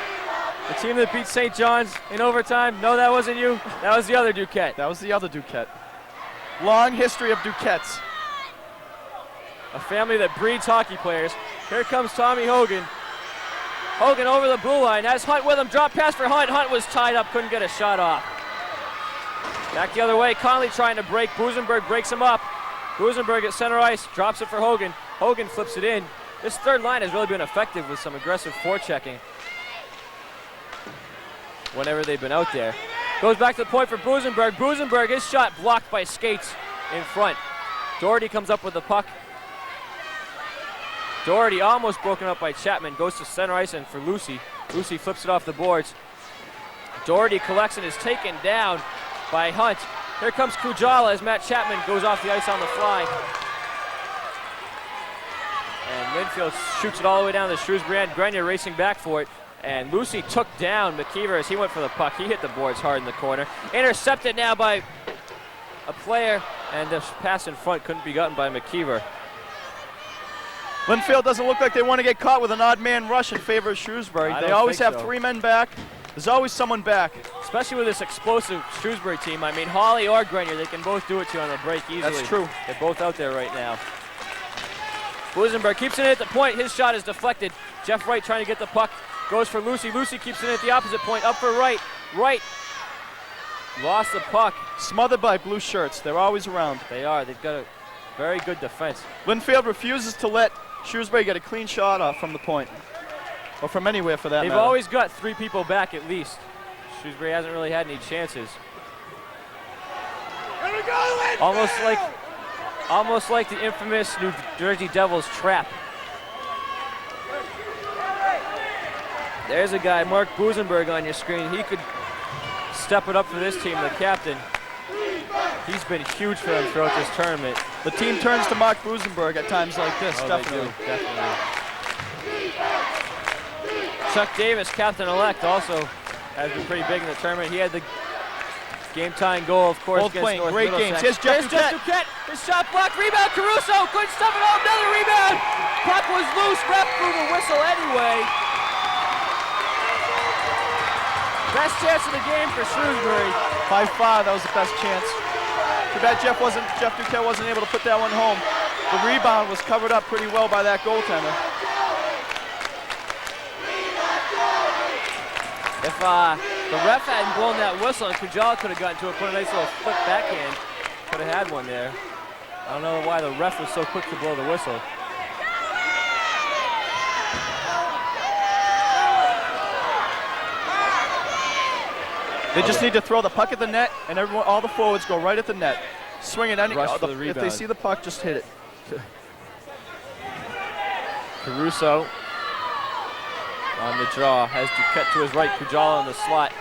The team that beat St. John's in overtime? No, that wasn't you. That was the other Duquette. That was the other Duquette. Long history of Duquettes. A family that breeds hockey players. Here comes Tommy Hogan. Hogan over the blue line, has Hunt with him. Drop pass for Hunt. Hunt was tied up, couldn't get a shot off. Back the other way, Conley trying to break. Busenberg breaks him up. Busenberg at center ice, drops it for Hogan. Hogan flips it in. This third line has really been effective with some aggressive forechecking whenever they've been out there. Goes back to the point for Busenberg. Busenberg, his shot blocked by skates in front. Doherty comes up with the puck. Doherty almost broken up by Chapman. Goes to center ice and for Lucy. Lucy flips it off the boards. Doherty collects and is taken down by Hunt. Here comes Kujala as Matt Chapman goes off the ice on the fly. And Lynnfield shoots it all the way down the Shrewsbury end. Grenier racing back for it. And Lucy took down McKeever as he went for the puck. He hit the boards hard in the corner. Intercepted now by a player, and the pass in front couldn't be gotten by McKeever. Lynnfield doesn't look like they want to get caught with an odd man rush in favor of Shrewsbury. They always have three men back. There's always someone back. Especially with this explosive Shrewsbury team. I mean, Hawley or Grenier, they can both do it to you on the break easily. That's true. They're both out there right now. Busenberg keeps it at the point. His shot is deflected. Jeff Wright trying to get the puck. Goes for Lucy. Lucy keeps it at the opposite point. Up for Wright. Wright lost the puck. Smothered by blue shirts. They're always around. They are. They've got a very good defense. Lynnfield refuses to let Shrewsbury get a clean shot off from the point. Or from anywhere for that matter. They've always got three people back at least. Shrewsbury hasn't really had any chances. Almost like the infamous New Jersey Devils trap. There's a guy, Mark Busenberg, on your screen. He could step it up for this team, the captain. He's been huge for them throughout this tournament. The team turns to Mark Busenberg at times like this, definitely. They do, definitely. Chuck Davis, captain-elect, also has been pretty big in the tournament. He had the game-tying goal, of course, Both against playing North great Middlesex. games. Here's Jeff Duquette. His shot blocked. Rebound, Caruso. Couldn't stuff it up. Another rebound. Puck was loose. Ref threw the whistle anyway. Best chance of the game for Shrewsbury. By far, that was the best chance. Too bad Jeff Duquette wasn't able to put that one home. The rebound was covered up pretty well by that goaltender. If the ref hadn't blown that whistle and Kujala could have gotten to it, put a nice little flip backhand, could have had one there. I don't know why the ref was so quick to blow the whistle. They just need to throw the puck at the net, and all the forwards go right at the net. Swing it any. Rush for the rebound. If they see the puck, just hit it. Caruso on the draw, has Duquette to his right, Kujala in the slot.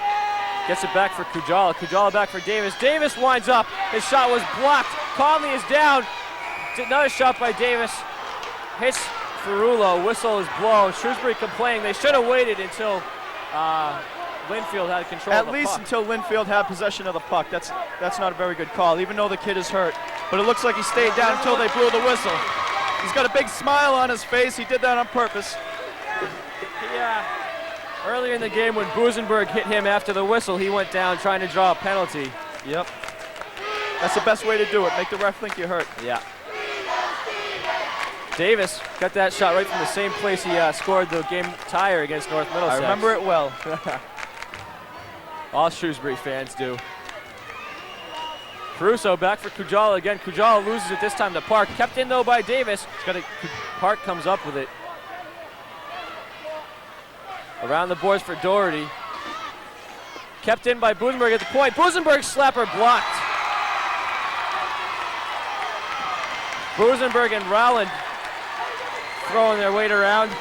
Gets it back for Kujala, Kujala back for Davis. Davis winds up, his shot was blocked. Conley is down. Another shot by Davis. Hits Ferrulo, whistle is blown. Shrewsbury complaining, they should have waited until Lynnfield had control of the puck. At least until Lynnfield had possession of the puck. That's not a very good call, even though the kid is hurt. But it looks like he stayed down until they blew the whistle. He's got a big smile on his face. He did that on purpose. Earlier in the game when Busenberg hit him after the whistle, he went down trying to draw a penalty. Yep. That's the best way to do it. Make the ref think you're hurt. Yeah. Davis got that shot right from the same place he scored the game tire against North Middlesex. I remember it well. All Shrewsbury fans do. Caruso back for Kujala again. Kujala loses it this time to Park. Kept in though by Davis. Park comes up with it. Around the boards for Doherty. Kept in by Busenberg at the point. Busenberg's slapper blocked. Busenberg and Rowland throwing their weight around.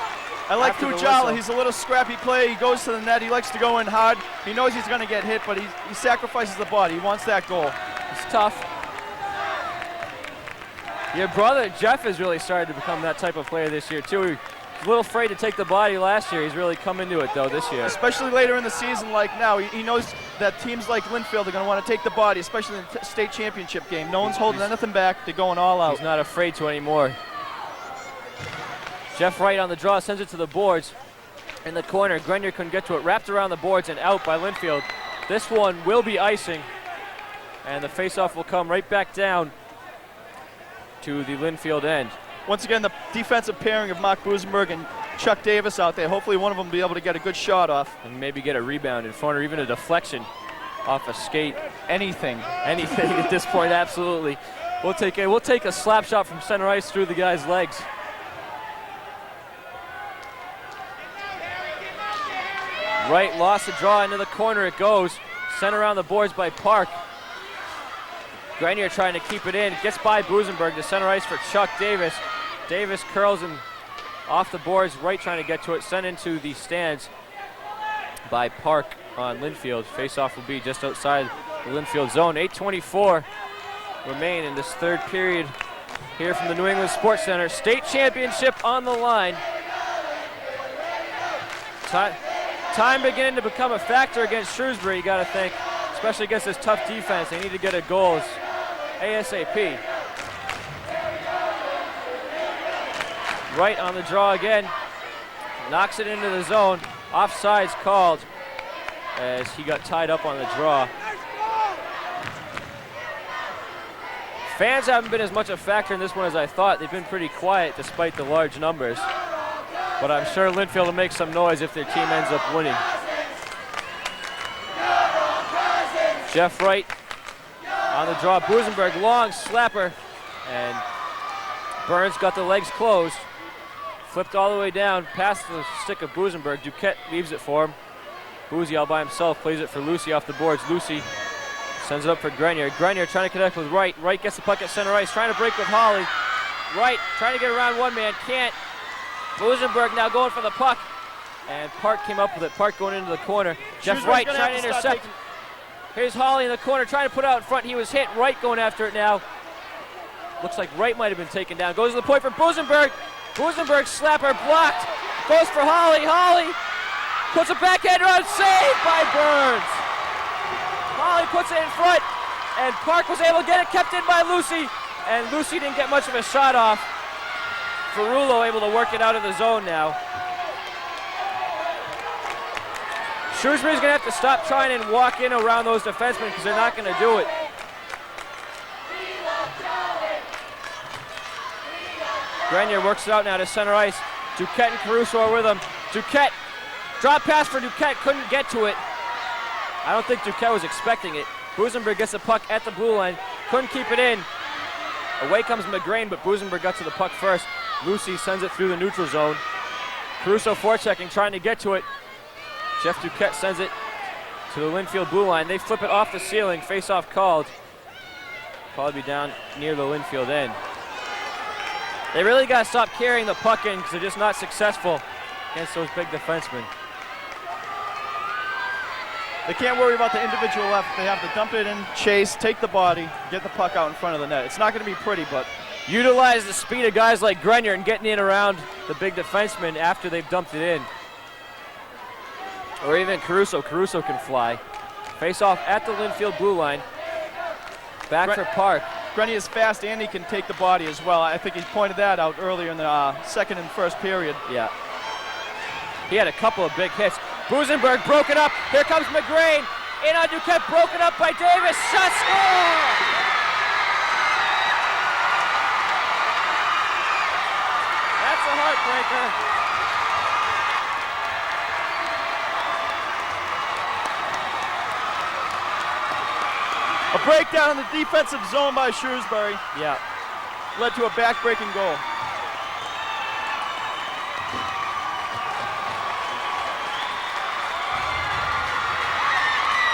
I like Kujala. He's a little scrappy player. He goes to the net. He likes to go in hard. He knows he's going to get hit, but he sacrifices the body. He wants that goal. It's tough. Your brother, Jeff, has really started to become that type of player this year, too. He was a little afraid to take the body last year. He's really come into it, though, this year. Especially later in the season like now. He knows that teams like Lynnfield are going to want to take the body, especially in the state championship game. No one's holding anything back. They're going all out. He's not afraid to anymore. Jeff Wright on the draw, sends it to the boards. In the corner, Grenier couldn't get to it. Wrapped around the boards and out by Lynnfield. This one will be icing. And the faceoff will come right back down to the Lynnfield end. Once again, the defensive pairing of Mark Busenberg and Chuck Davis out there. Hopefully one of them will be able to get a good shot off. And maybe get a rebound in front or even a deflection off a skate. Anything at this point, absolutely. We'll take a slap shot from center ice through the guy's legs. Wright lost the draw into the corner. It goes. Sent around the boards by Park. Grenier trying to keep it in. Gets by Busenberg to center ice for Chuck Davis. Davis curls him off the boards. Wright trying to get to it. Sent into the stands by Park on Lynnfield. Faceoff will be just outside the Lynnfield zone. 8:24 remain in this third period here from the New England Sports Center. State championship on the line. Time beginning to become a factor against Shrewsbury, you got to think, especially against this tough defense. They need to get a goal ASAP. Wright on the draw again, knocks it into the zone. Offsides called as he got tied up on the draw. Fans haven't been as much a factor in this one as I thought. They've been pretty quiet despite the large numbers. But I'm sure Lynnfield will make some noise if their team ends up winning. Jeff Wright on the draw. Busenberg, long slapper. And Burns got the legs closed. Flipped all the way down, past the stick of Busenberg. Duquette leaves it for him. Boozy all by himself, plays it for Lucy off the boards. Lucy Sends it up for Grenier. Grenier trying to connect with Wright. Wright gets the puck at center ice, trying to break with Holly. Wright trying to get around one man, can't. Busenberg now going for the puck. And Park came up with it. Park going into the corner. Jeff Wright trying to intercept. Here's Holly in the corner trying to put out in front. He was hit. Wright going after it now. Looks like Wright might have been taken down. Goes to the point for Busenberg. Busenberg slapper blocked. Goes for Holly. Holly puts a backhander on. Saved by Burns. Holly puts it in front. And Park was able to get it. Kept in by Lucy. And Lucy didn't get much of a shot off. Ferrulo able to work it out of the zone now. Shrewsbury's going to have to stop trying and walk in around those defensemen because they're not going to do it. Grenier works it out now to center ice. Duquette and Caruso are with him. Duquette, drop pass for Duquette, couldn't get to it. I don't think Duquette was expecting it. Busenberg gets the puck at the blue line, couldn't keep it in. Away comes McGrain, but Busenberg got to the puck first. Lucy sends it through the neutral zone. Caruso forechecking, trying to get to it. Jeff Duquette sends it to the Lynnfield blue line. They flip it off the ceiling, face-off called. Probably be down near the Lynnfield end. They really got to stop carrying the puck in because they're just not successful against those big defensemen. They can't worry about the individual effort. They have to dump it in, chase, take the body, get the puck out in front of the net. It's not going to be pretty, but utilize the speed of guys like Grenier and getting in around the big defensemen after they've dumped it in. Or even Caruso. Caruso can fly. Face off at the Lynnfield blue line. Back for Park. Grenier is fast and he can take the body as well. I think he pointed that out earlier in the second and first period. Yeah. He had a couple of big hits. Busenberg broken up. Here comes McGrain. In on Duquette, broken up by Davis. Shot score! That's a heartbreaker. A breakdown in the defensive zone by Shrewsbury. Yeah. Led to a back-breaking goal.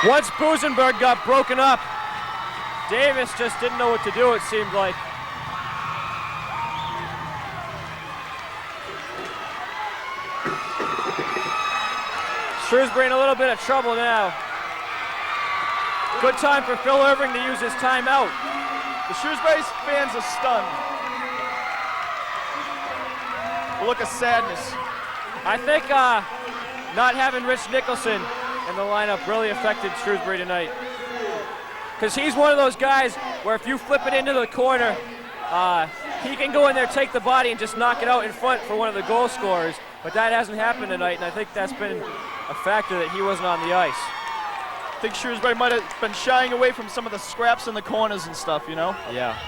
Once Busenberg got broken up, Davis just didn't know what to do, it seemed like. Shrewsbury in a little bit of trouble now. Good time for Phil Irving to use his timeout. The Shrewsbury fans are stunned. A look of sadness. I think not having Rich Nicholson in the lineup really affected Shrewsbury tonight. Because he's one of those guys where if you flip it into the corner, he can go in there, take the body, and just knock it out in front for one of the goal scorers. But that hasn't happened tonight, and I think that's been a factor that he wasn't on the ice. I think Shrewsbury might have been shying away from some of the scraps in the corners and stuff, you know? Yeah.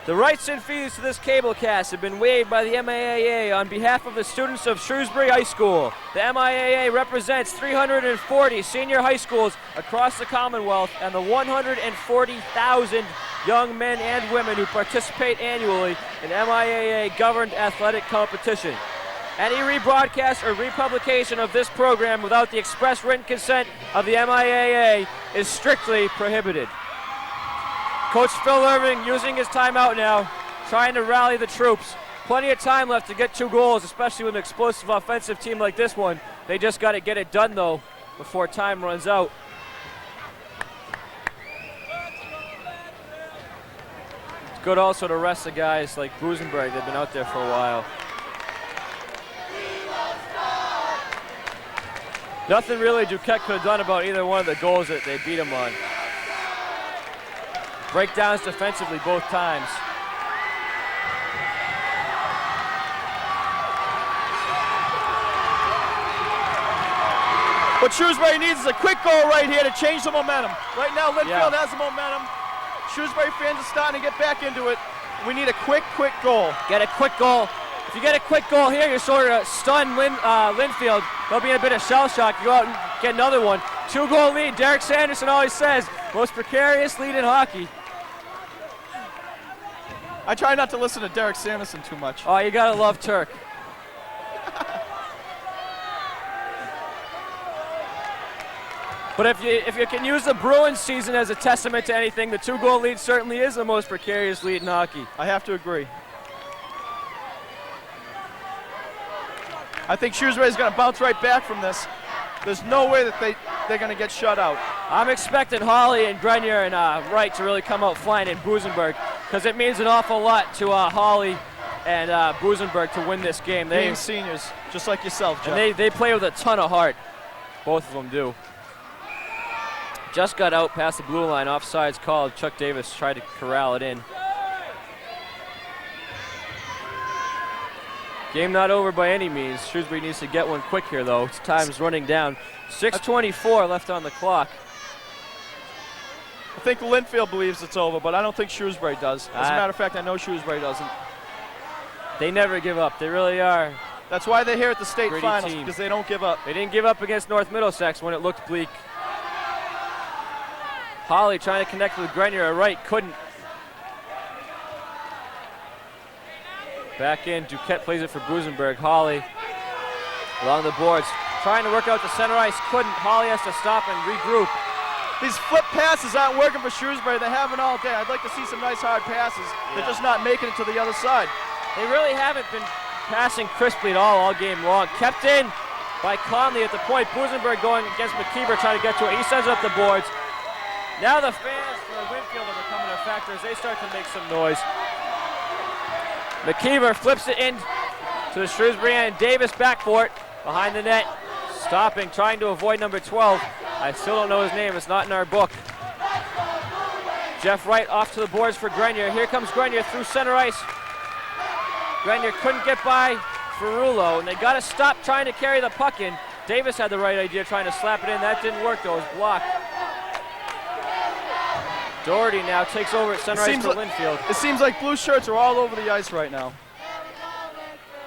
The rights and fees to this cablecast have been waived by the MIAA on behalf of the students of Shrewsbury High School. The MIAA represents 340 senior high schools across the Commonwealth and the 140,000 young men and women who participate annually in MIAA-governed athletic competition. Any rebroadcast or republication of this program without the express written consent of the MIAA is strictly prohibited. Coach Phil Irving using his timeout now, trying to rally the troops. Plenty of time left to get 2 goals, especially with an explosive offensive team like this one. They just got to get it done, though, before time runs out. It's good also to rest the guys like Busenberg. They've been out there for a while. Nothing really Duquette could have done about either one of the goals that they beat him on. Breakdowns defensively both times. What Shrewsbury needs is a quick goal right here to change the momentum. Right now, Lynnfield has the momentum. Shrewsbury fans are starting to get back into it. We need a quick goal. Get a quick goal. If you get a quick goal here, you're sort of stunned Lynnfield. They'll be in a bit of shell shock. You go out and get another one. 2-goal lead. Derek Sanderson always says, most precarious lead in hockey. I try not to listen to Derek Sanderson too much. Oh, you gotta love Turk. But if you can use the Bruins season as a testament to anything, the 2-goal lead certainly is the most precarious lead in hockey. I have to agree. I think Shrewsbury's going to bounce right back from this. There's no way that they're going to get shut out. I'm expecting Hawley and Grenier and Wright to really come out flying in Busenberg, because it means an awful lot to Hawley and Busenberg to win this game. Being seniors, just like yourself, Jeff. And they play with a ton of heart. Both of them do. Just got out past the blue line, offsides called. Chuck Davis tried to corral it in. Game not over by any means. Shrewsbury needs to get one quick here, though. Time's running down. 6:24 left on the clock. I think Lynnfield believes it's over, but I don't think Shrewsbury does. As a matter of fact, I know Shrewsbury doesn't. They never give up. They really are. That's why they're here at the state Gritty finals, team. because they don't give up. They didn't give up against North Middlesex when it looked bleak. Hawley trying to connect with Grenier. Right, couldn't. Back in, Duquette plays it for Busenberg. Hawley along the boards, trying to work out the center ice, couldn't. Hawley has to stop and regroup. These flip passes aren't working for Shrewsbury. They haven't all day. I'd like to see some nice hard passes. They're just not making it to the other side. They really haven't been passing crisply at all game long. Kept in by Conley at the point. Busenberg going against McKeever, trying to get to it. He sends up the boards. Now the fans for Lynnfield are becoming a factor as they start to make some noise. McKeever flips it in to the Shrewsbury end. Davis back for it, behind the net. Stopping, trying to avoid number 12. I still don't know his name, it's not in our book. Jeff Wright off to the boards for Grenier. Here comes Grenier through center ice. Grenier couldn't get by Ferrulo, and they got to stop trying to carry the puck in. Davis had the right idea, trying to slap it in. That didn't work, though. It was blocked. Doherty now takes over at center ice for Lynnfield. It seems like blue shirts are all over the ice right now.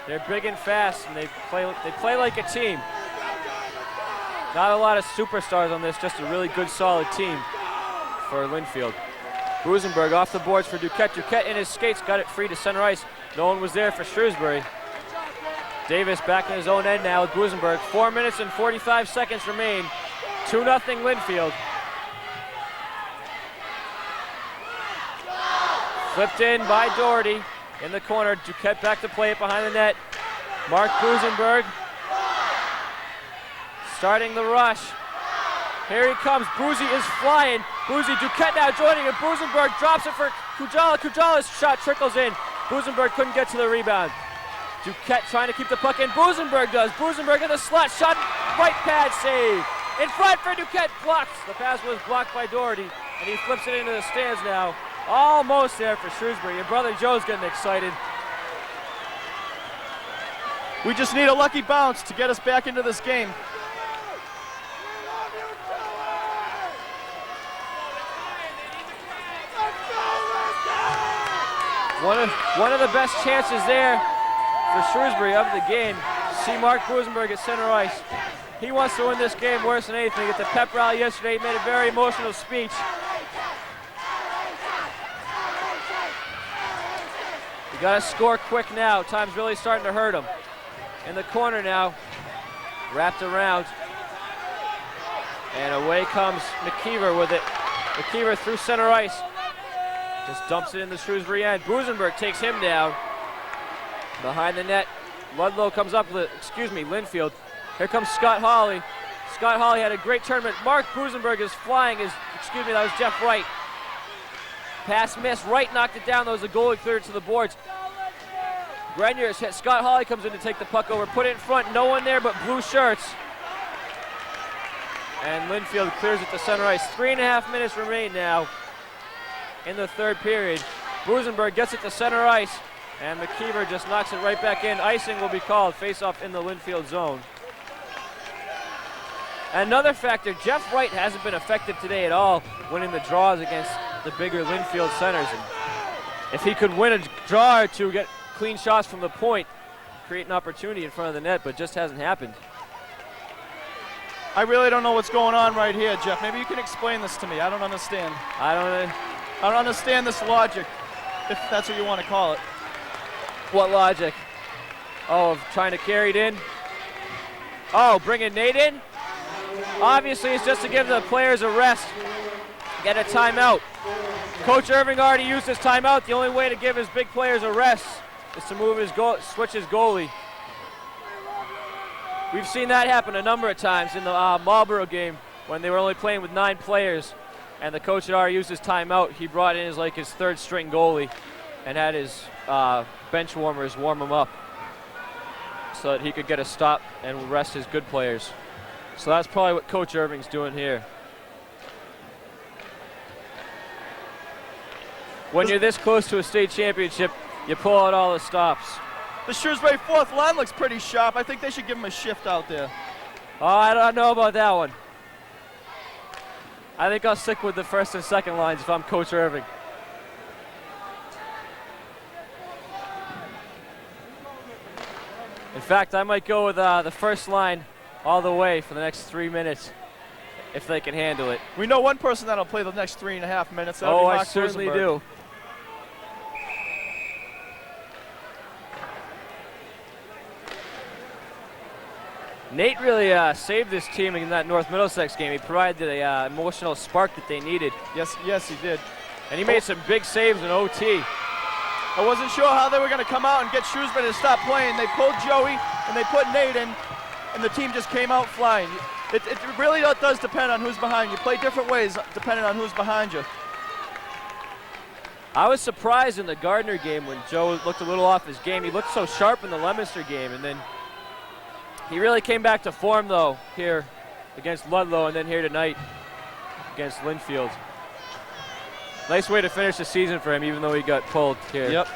They're big and fast, and they play like a team. Not a lot of superstars on this, just a really good, solid team for Lynnfield. Busenberg off the boards for Duquette. Duquette in his skates got it free to center ice. No one was there for Shrewsbury. Davis back in his own end now with Busenberg. 4 minutes and 45 seconds remain. 2-0 Lynnfield. Flipped in by Doherty in the corner. Duquette back to play it behind the net. Mark Busenberg starting the rush. Here he comes. Boozy is flying. Boozy, Duquette now joining him. Busenberg drops it for Kujala. Kujala's shot trickles in. Busenberg couldn't get to the rebound. Duquette trying to keep the puck in. Busenberg does. Busenberg in the slot. Shot, right pad save. In front for Duquette. Blocked. The pass was blocked by Doherty, and he flips it into the stands now. Almost there for Shrewsbury. Your brother Joe's getting excited. We just need a lucky bounce to get us back into this game. One of the best chances there for Shrewsbury of the game. See Mark Busenberg at center ice. He wants to win this game worse than anything. At the pep rally yesterday, he made a very emotional speech. You got to score quick now. Time's really starting to hurt him. In the corner now, wrapped around. And away comes McKeever with it. McKeever through center ice. Just dumps it in the Shrewsbury end. Busenberg takes him down. Behind the net, Ludlow comes up, Lynnfield. Here comes Scott Hawley. Scott Hawley had a great tournament. Mark Busenberg is flying, that was Jeff Wright. Pass miss, Wright knocked it down. That was a goalie cleared to the boards. Grenier is hit. Scott Hawley comes in to take the puck over, put it in front. No one there but blue shirts. And Lynnfield clears it to center ice. 3.5 minutes remain now in the third period. Busenberg gets it to center ice, and McKeever just knocks it right back in. Icing will be called. Face-off in the Lynnfield zone. Another factor, Jeff Wright hasn't been effective today at all, winning the draws against the bigger Lynnfield centers. And if he could win a draw or two, get clean shots from the point, create an opportunity in front of the net, but just hasn't happened. I really don't know what's going on right here, Jeff. Maybe you can explain this to me. I don't understand. I don't understand this logic, if that's what you want to call it. What logic? Oh, of trying to carry it in? Oh, bringing Nate in? Obviously, it's just to give the players a rest, get a timeout. Coach Irving already used his timeout. The only way to give his big players a rest is to move his switch his goalie. We've seen that happen a number of times in the Marlboro game when they were only playing with 9 players, and the coach had already used his timeout. He brought in his third string goalie and had his bench warmers warm him up so that he could get a stop and rest his good players. So that's probably what Coach Irving's doing here. When you're this close to a state championship, you pull out all the stops. The Shrewsbury fourth line looks pretty sharp. I think they should give him a shift out there. Oh, I don't know about that one. I think I'll stick with the first and second lines if I'm Coach Irving. In fact, I might go with the first line all the way for the next 3 minutes if they can handle it. We know one person that'll play the next 3.5 minutes. That'll be Mark I certainly Rosenberg. do. Nate really saved this team in that North Middlesex game. He provided the emotional spark that they needed. Yes, he did. And he made some big saves in OT. I wasn't sure how they were going to come out and get Shrewsbury to stop playing. They pulled Joey and they put Nate in, and the team just came out flying. It really does depend on who's behind you. Play different ways depending on who's behind you. I was surprised in the Gardner game when Joe looked a little off his game. He looked so sharp in the Leominster game, and then he really came back to form, though, here against Ludlow and then here tonight against Lynnfield. Nice way to finish the season for him, even though he got pulled here. Yep.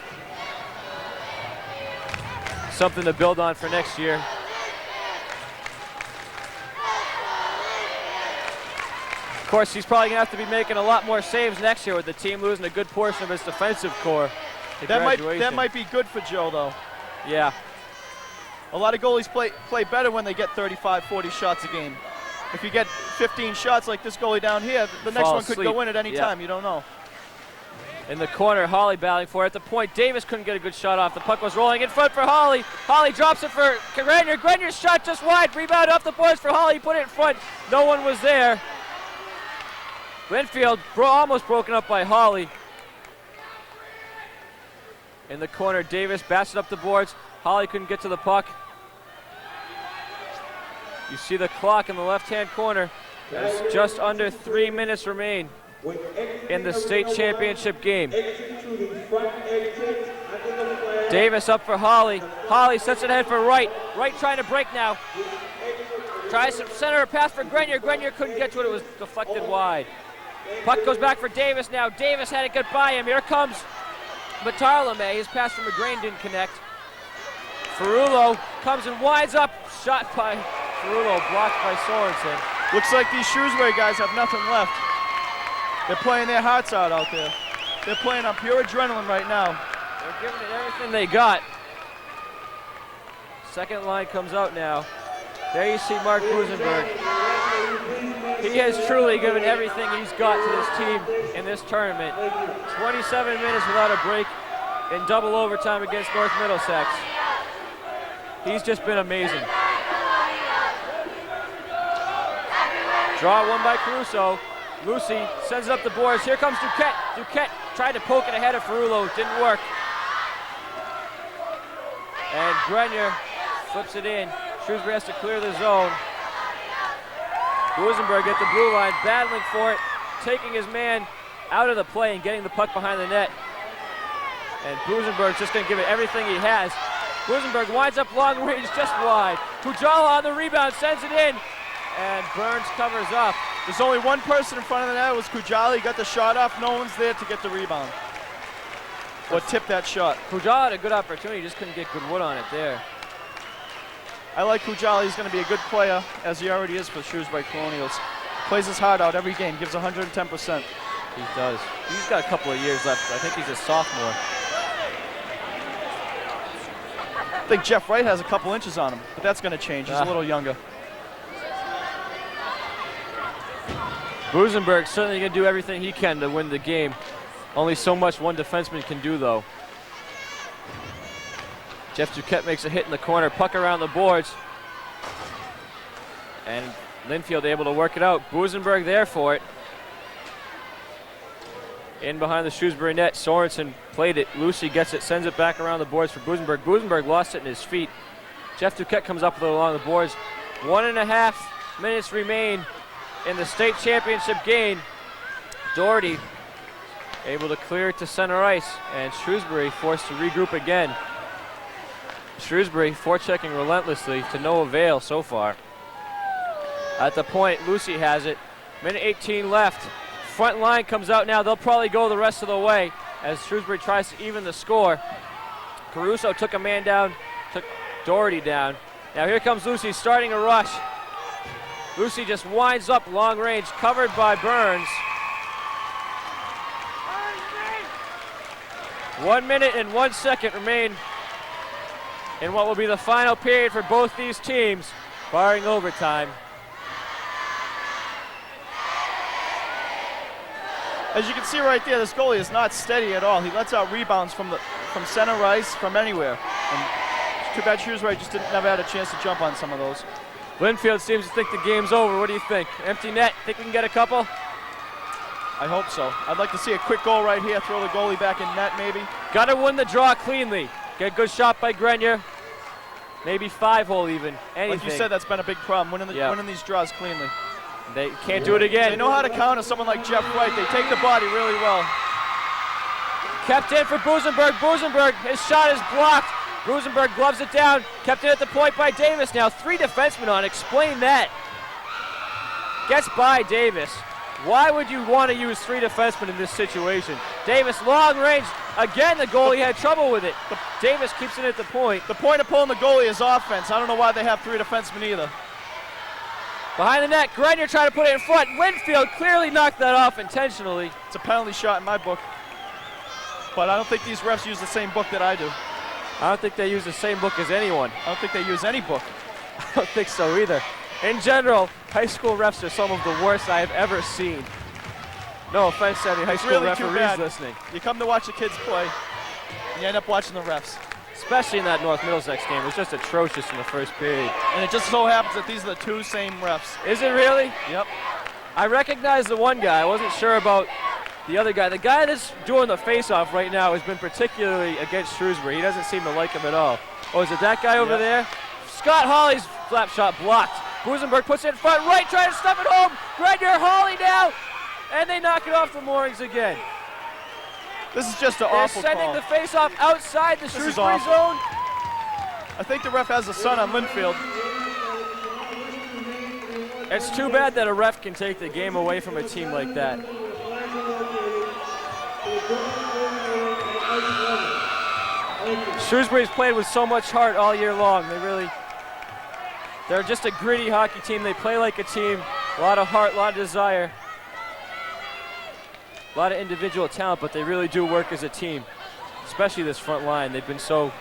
Something to build on for next year. Of course, he's probably going to have to be making a lot more saves next year with the team losing a good portion of its defensive core to graduation. That might be good for Joe, though. Yeah. A lot of goalies play better when they get 35, 40 shots a game. If you get 15 shots like this goalie down here, the next one could go in at any time. You don't know. In the corner, Hawley battling for it. At the point, Davis couldn't get a good shot off. The puck was rolling in front for Hawley. Hawley drops it for Grenier. Grenier's shot just wide. Rebound off the boards for Hawley. He put it in front. No one was there. Lynnfield almost broken up by Hawley. In the corner, Davis bats it up the boards. Hawley couldn't get to the puck. You see the clock in the left-hand corner. There's just under 3 minutes remain in the state championship game. Davis up for Hawley. Hawley sets it ahead for Wright. Wright trying to break now. Tries to center a pass for Grenier. Grenier couldn't get to it. It was deflected wide. Puck goes back for Davis now. Davis had it get by him. Here comes Batarlame. His pass from McGrain didn't connect. Ferrulo comes and winds up. Shot by Ferrulo, blocked by Sorensen. Looks like these Shrewsbury guys have nothing left. They're playing their hearts out there. They're playing on pure adrenaline right now. They're giving it everything they got. Second line comes out now. There you see Mark Busenberg. He has truly given everything he's got to this team in this tournament. 27 minutes without a break in double overtime against North Middlesex. He's just been amazing. Draw one by Caruso. Lucy sends it up the boards. Here comes Duquette. Duquette tried to poke it ahead of Ferrulo. Didn't work. And Grenier flips it in. Shrewsbury has to clear the zone. Busenberg at the blue line, battling for it, taking his man out of the play and getting the puck behind the net. And Busenberg's just going to give it everything he has. Busenberg winds up long range, just wide. Kujala on the rebound, sends it in, and Burns covers up. There's only one person in front of the net. It was Kujala. He got the shot off. No one's there to get the rebound or tip that shot. Kujala had a good opportunity, just couldn't get good wood on it there. I like Kujala. He's going to be a good player, as he already is for Shrewsbury Colonials. Plays his heart out every game, gives 110%. He does. He's got a couple of years left. I think he's a sophomore. I think Jeff Wright has a couple inches on him, but that's going to change. He's a little younger. Busenberg certainly going to do everything he can to win the game. Only so much one defenseman can do, though. Jeff Duquette makes a hit in the corner, puck around the boards. And Lynnfield able to work it out. Busenberg there for it. In behind the Shrewsbury net, Sorensen played it. Lucy gets it, sends it back around the boards for Busenberg. Busenberg lost it in his feet. Jeff Duquette comes up with it along the boards. 1.5 minutes remain in the state championship game. Doherty able to clear it to center ice, and Shrewsbury forced to regroup again. Shrewsbury forechecking relentlessly to no avail so far. At the point, Lucy has it. Minute 18 left. Front line comes out now. They'll probably go the rest of the way as Shrewsbury tries to even the score. Caruso took a man down, took Doherty down. Now here comes Lucy starting a rush. Lucy just winds up long range, covered by Burns. 1 minute and 1 second remain in what will be the final period for both these teams, barring overtime. As you can see right there, this goalie is not steady at all. He lets out rebounds from center ice, from anywhere. And it's too bad Shrewsbury just never had a chance to jump on some of those. Lynnfield seems to think the game's over. What do you think? Empty net, think we can get a couple? I hope so. I'd like to see a quick goal right here, throw the goalie back in net maybe. Gotta win the draw cleanly. Get a good shot by Grenier. Maybe 5-hole even, anything. Like you said, that's been a big problem, winning these draws cleanly. They can't do it again. They know how to counter someone like Jeff White. They take the body really well. Kept in for Busenberg. Busenberg, his shot is blocked. Busenberg gloves it down. Kept in at the point by Davis. Now 3 defensemen on. Explain that. Gets by Davis. Why would you want to use 3 defensemen in this situation? Davis, long range. Again, the goalie had trouble with it. Davis keeps it at the point. The point of pulling the goalie is offense. I don't know why they have 3 defensemen either. Behind the net, Grenier trying to put it in front. Lynnfield clearly knocked that off intentionally. It's a penalty shot in my book. But I don't think these refs use the same book that I do. I don't think they use the same book as anyone. I don't think they use any book. I don't think so either. In general, high school refs are some of the worst I have ever seen. No offense to any high school referees listening. You come to watch the kids play, and you end up watching the refs. Especially in that North Middlesex game. It was just atrocious in the first period. And it just so happens that these are the 2 same refs. Is it really? Yep. I recognize the one guy. I wasn't sure about the other guy. The guy that's doing the face-off right now has been particularly against Shrewsbury. He doesn't seem to like him at all. Oh, is it that guy over there? Scott Hawley's flap shot blocked. Busenberg puts it in front right, trying to stuff it home. Grenier, Hawley now, and they knock it off the moorings again. This is just an awful They're sending call. the face-off outside the Shrewsbury zone. I think the ref has a son on Lynnfield. It's too bad that a ref can take the game away from a team like that. Shrewsbury's played with so much heart all year long. They're just a gritty hockey team. They play like a team. A lot of heart, a lot of desire. A lot of individual talent, but they really do work as a team, especially this front line. They've been so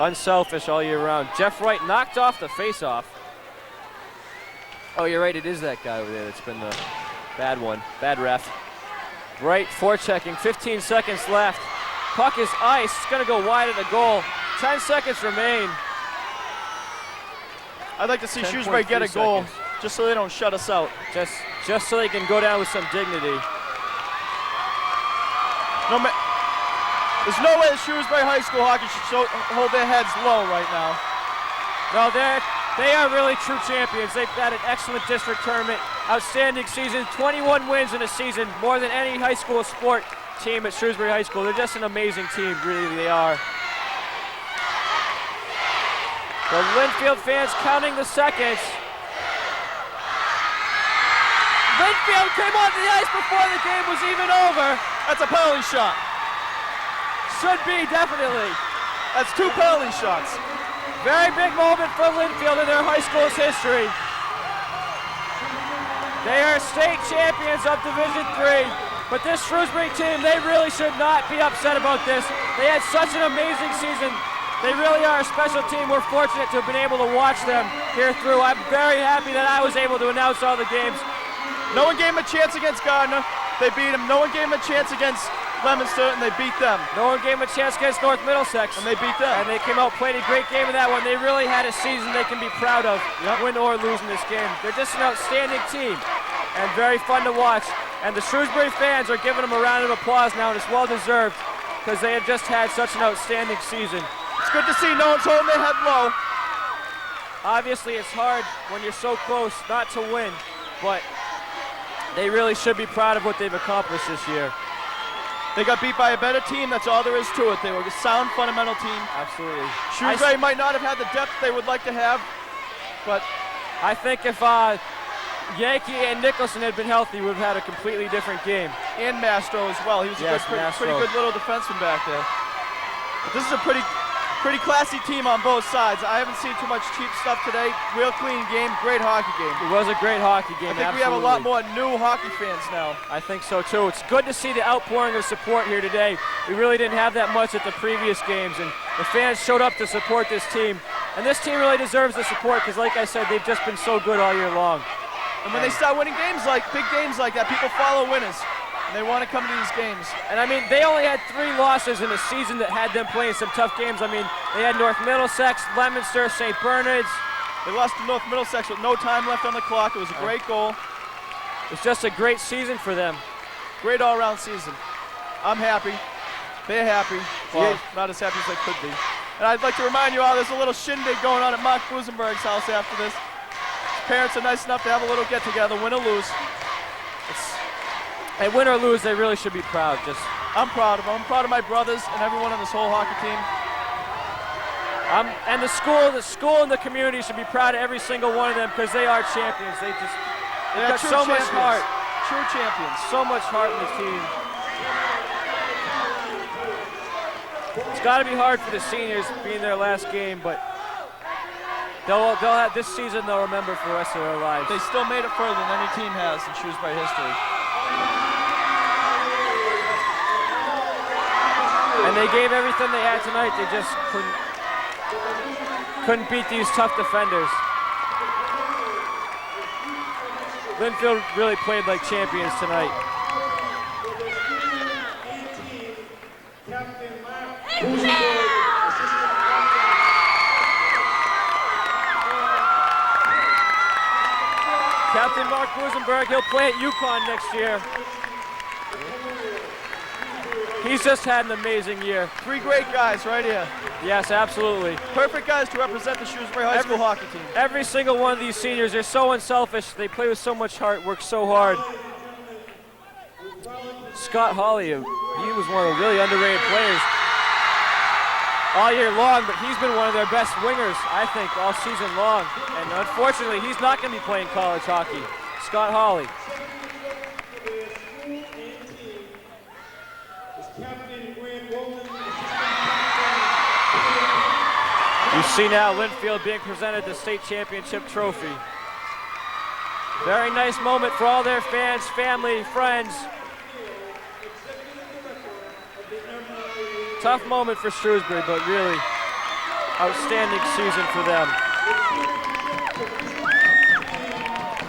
unselfish all year round. Jeff Wright knocked off the face-off. Oh, you're right, it is that guy over there that's been the bad one, bad ref. Wright forechecking, 15 seconds left. Puck is ice, it's gonna go wide of the goal. 10 seconds remain. I'd like to see Shrewsbury get a goal, just so they don't shut us out. Just so they can go down with some dignity. There's no way the Shrewsbury High School hockey should hold their heads low right now. No, they are really true champions. They've had an excellent district tournament, outstanding season, 21 wins in a season, more than any high school sport team at Shrewsbury High School. They're just an amazing team, really they are. The Lynnfield fans counting the seconds. Lynnfield came onto the ice before the game was even over. That's a penalty shot. Should be, definitely. That's 2 penalty shots. Very big moment for Lynnfield in their high school's history. They are state champions of Division III, but this Shrewsbury team, they really should not be upset about this. They had such an amazing season. They really are a special team. We're fortunate to have been able to watch them here through. I'm very happy that I was able to announce all the games. No one gave him a chance against Gardner. They beat him. No one gave him a chance against Leominster, and they beat them. No one gave them a chance against North Middlesex. And they beat them. And they came out, played a great game in that one. They really had a season they can be proud of, win or lose in this game. They're just an outstanding team and very fun to watch. And the Shrewsbury fans are giving them a round of applause now, and it's well deserved because they have just had such an outstanding season. It's good to see no one's holding their head low. Obviously, it's hard when you're so close not to win, but they really should be proud of what they've accomplished this year. They got beat by a better team, that's all there is to it. They were a sound, fundamental team. Absolutely. Shrewsbury might not have had the depth they would like to have, but I think if Yankee and Nicholson had been healthy, we would have had a completely different game. And Mastro as well. He was a pretty good little defenseman back there. But this is a pretty classy team on both sides. I haven't seen too much cheap stuff today. Real clean game, great hockey game. It was a great hockey game, I think we have a lot more new hockey fans now. I think so too. It's good to see the outpouring of support here today. We really didn't have that much at the previous games, and the fans showed up to support this team. And this team really deserves the support because, like I said, they've just been so good all year long. And when they start winning big games like that, people follow winners. And they want to come to these games. And I mean, they only had 3 losses in a season that had them playing some tough games. I mean, they had North Middlesex, Leominster, St. Bernard's. They lost to North Middlesex with no time left on the clock. It was a great goal. It's just a great season for them. Great all-around season. I'm happy. They're happy. Well, not as happy as they could be. And I'd like to remind you all, there's a little shindig going on at Mark Busenberg's house after this. His parents are nice enough to have a little get-together, win or lose. And win or lose, they really should be proud. I'm proud of them. I'm proud of my brothers and everyone on this whole hockey team. And the school and the community should be proud of every single one of them because they are champions. They've got so much heart. True champions. So much heart in the team. It's got to be hard for the seniors being their last game, but they'll have this season they'll remember for the rest of their lives. They still made it further than any team has in Shrewsbury history. And they gave everything they had tonight. They just couldn't beat these tough defenders. Lynnfield really played like champions tonight. Captain Mark Busenberg, he'll play at Yukon next year. He's just had an amazing year. 3 great guys right here. Yes, absolutely. Perfect guys to represent the Shrewsbury High School hockey team. Every single one of these seniors, they're so unselfish. They play with so much heart, work so hard. Scott Hawley, he was one of the really underrated players all year long, but he's been one of their best wingers, I think, all season long. And unfortunately, he's not going to be playing college hockey. Scott Hawley. You see now Lynnfield being presented the state championship trophy. Very nice moment for all their fans, family, friends. Tough moment for Shrewsbury, but really outstanding season for them.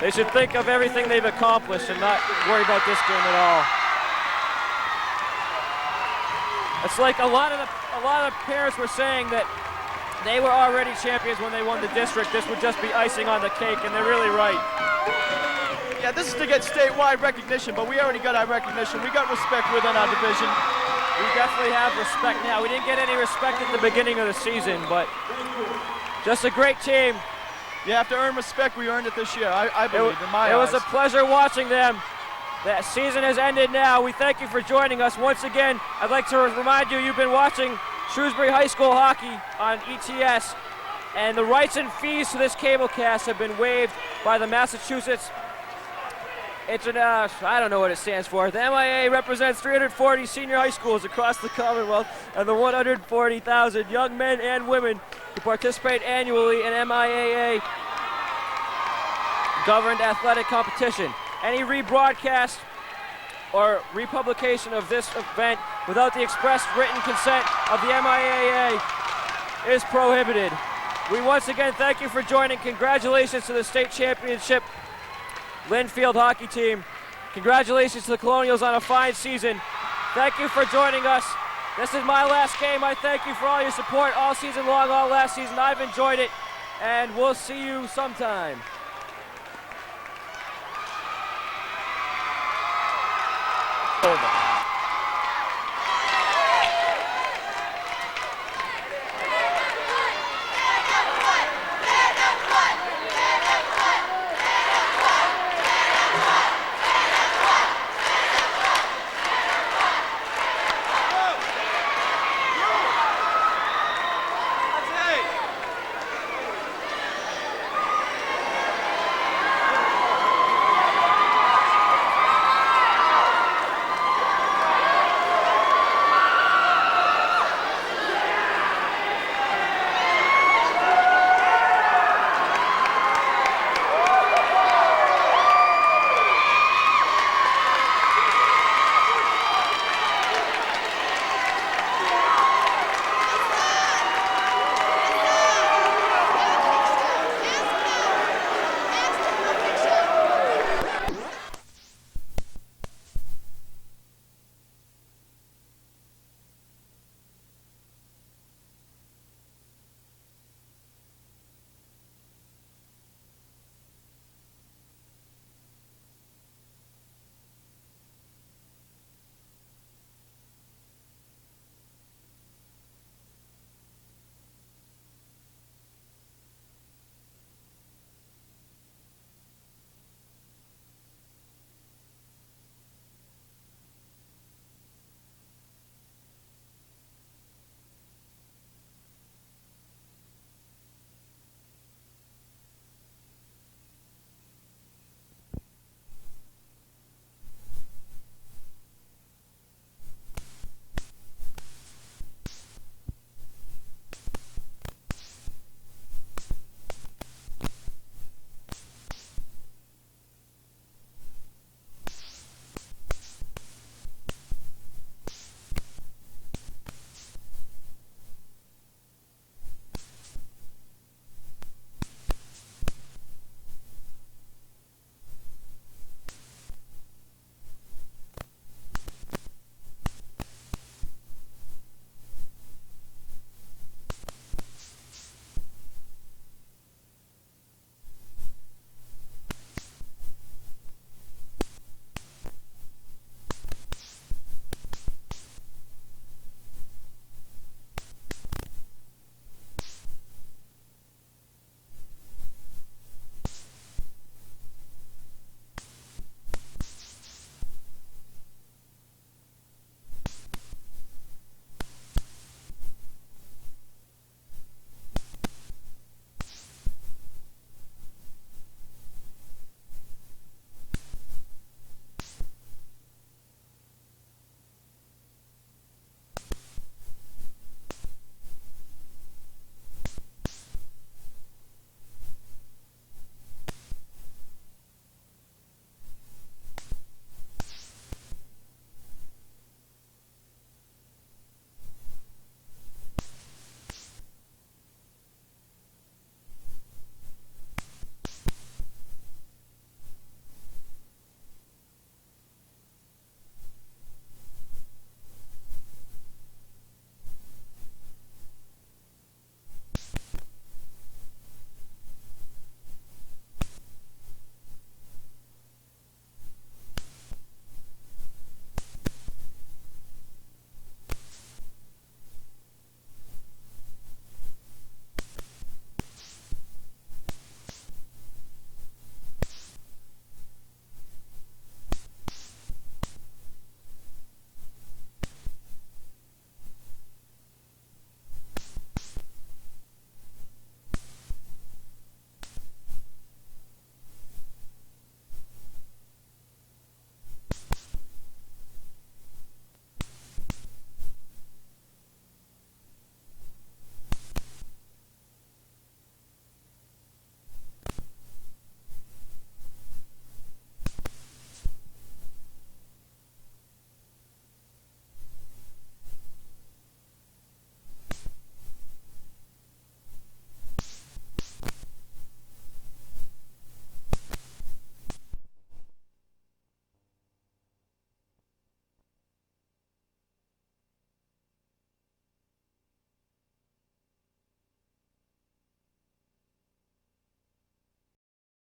They should think of everything they've accomplished and not worry about this game at all. It's like a lot of parents were saying that they were already champions when they won the district. This would just be icing on the cake, and they're really right. Yeah, this is to get statewide recognition, but we already got our recognition. We got respect within our division. We definitely have respect now. We didn't get any respect at the beginning of the season, but just a great team. You have to earn respect. We earned it this year, I believe, in my eyes. It was a pleasure watching them. That season has ended now. We thank you for joining us. Once again, I'd like to remind you, you've been watching Shrewsbury High School hockey on ETS, and the rights and fees to this cablecast have been waived by the Massachusetts I don't know what it stands for. The MIA represents 340 senior high schools across the Commonwealth and the 140,000 young men and women who participate annually in MIAA governed athletic competition. Any rebroadcast or republication of this event without the express written consent of the MIAA is prohibited. We once again thank you for joining. Congratulations to the state championship Lynnfield hockey team. Congratulations to the Colonials on a fine season. Thank you for joining us. This is my last game. I thank you for all your support all season long, all last season. I've enjoyed it, and we'll see you sometime. Over.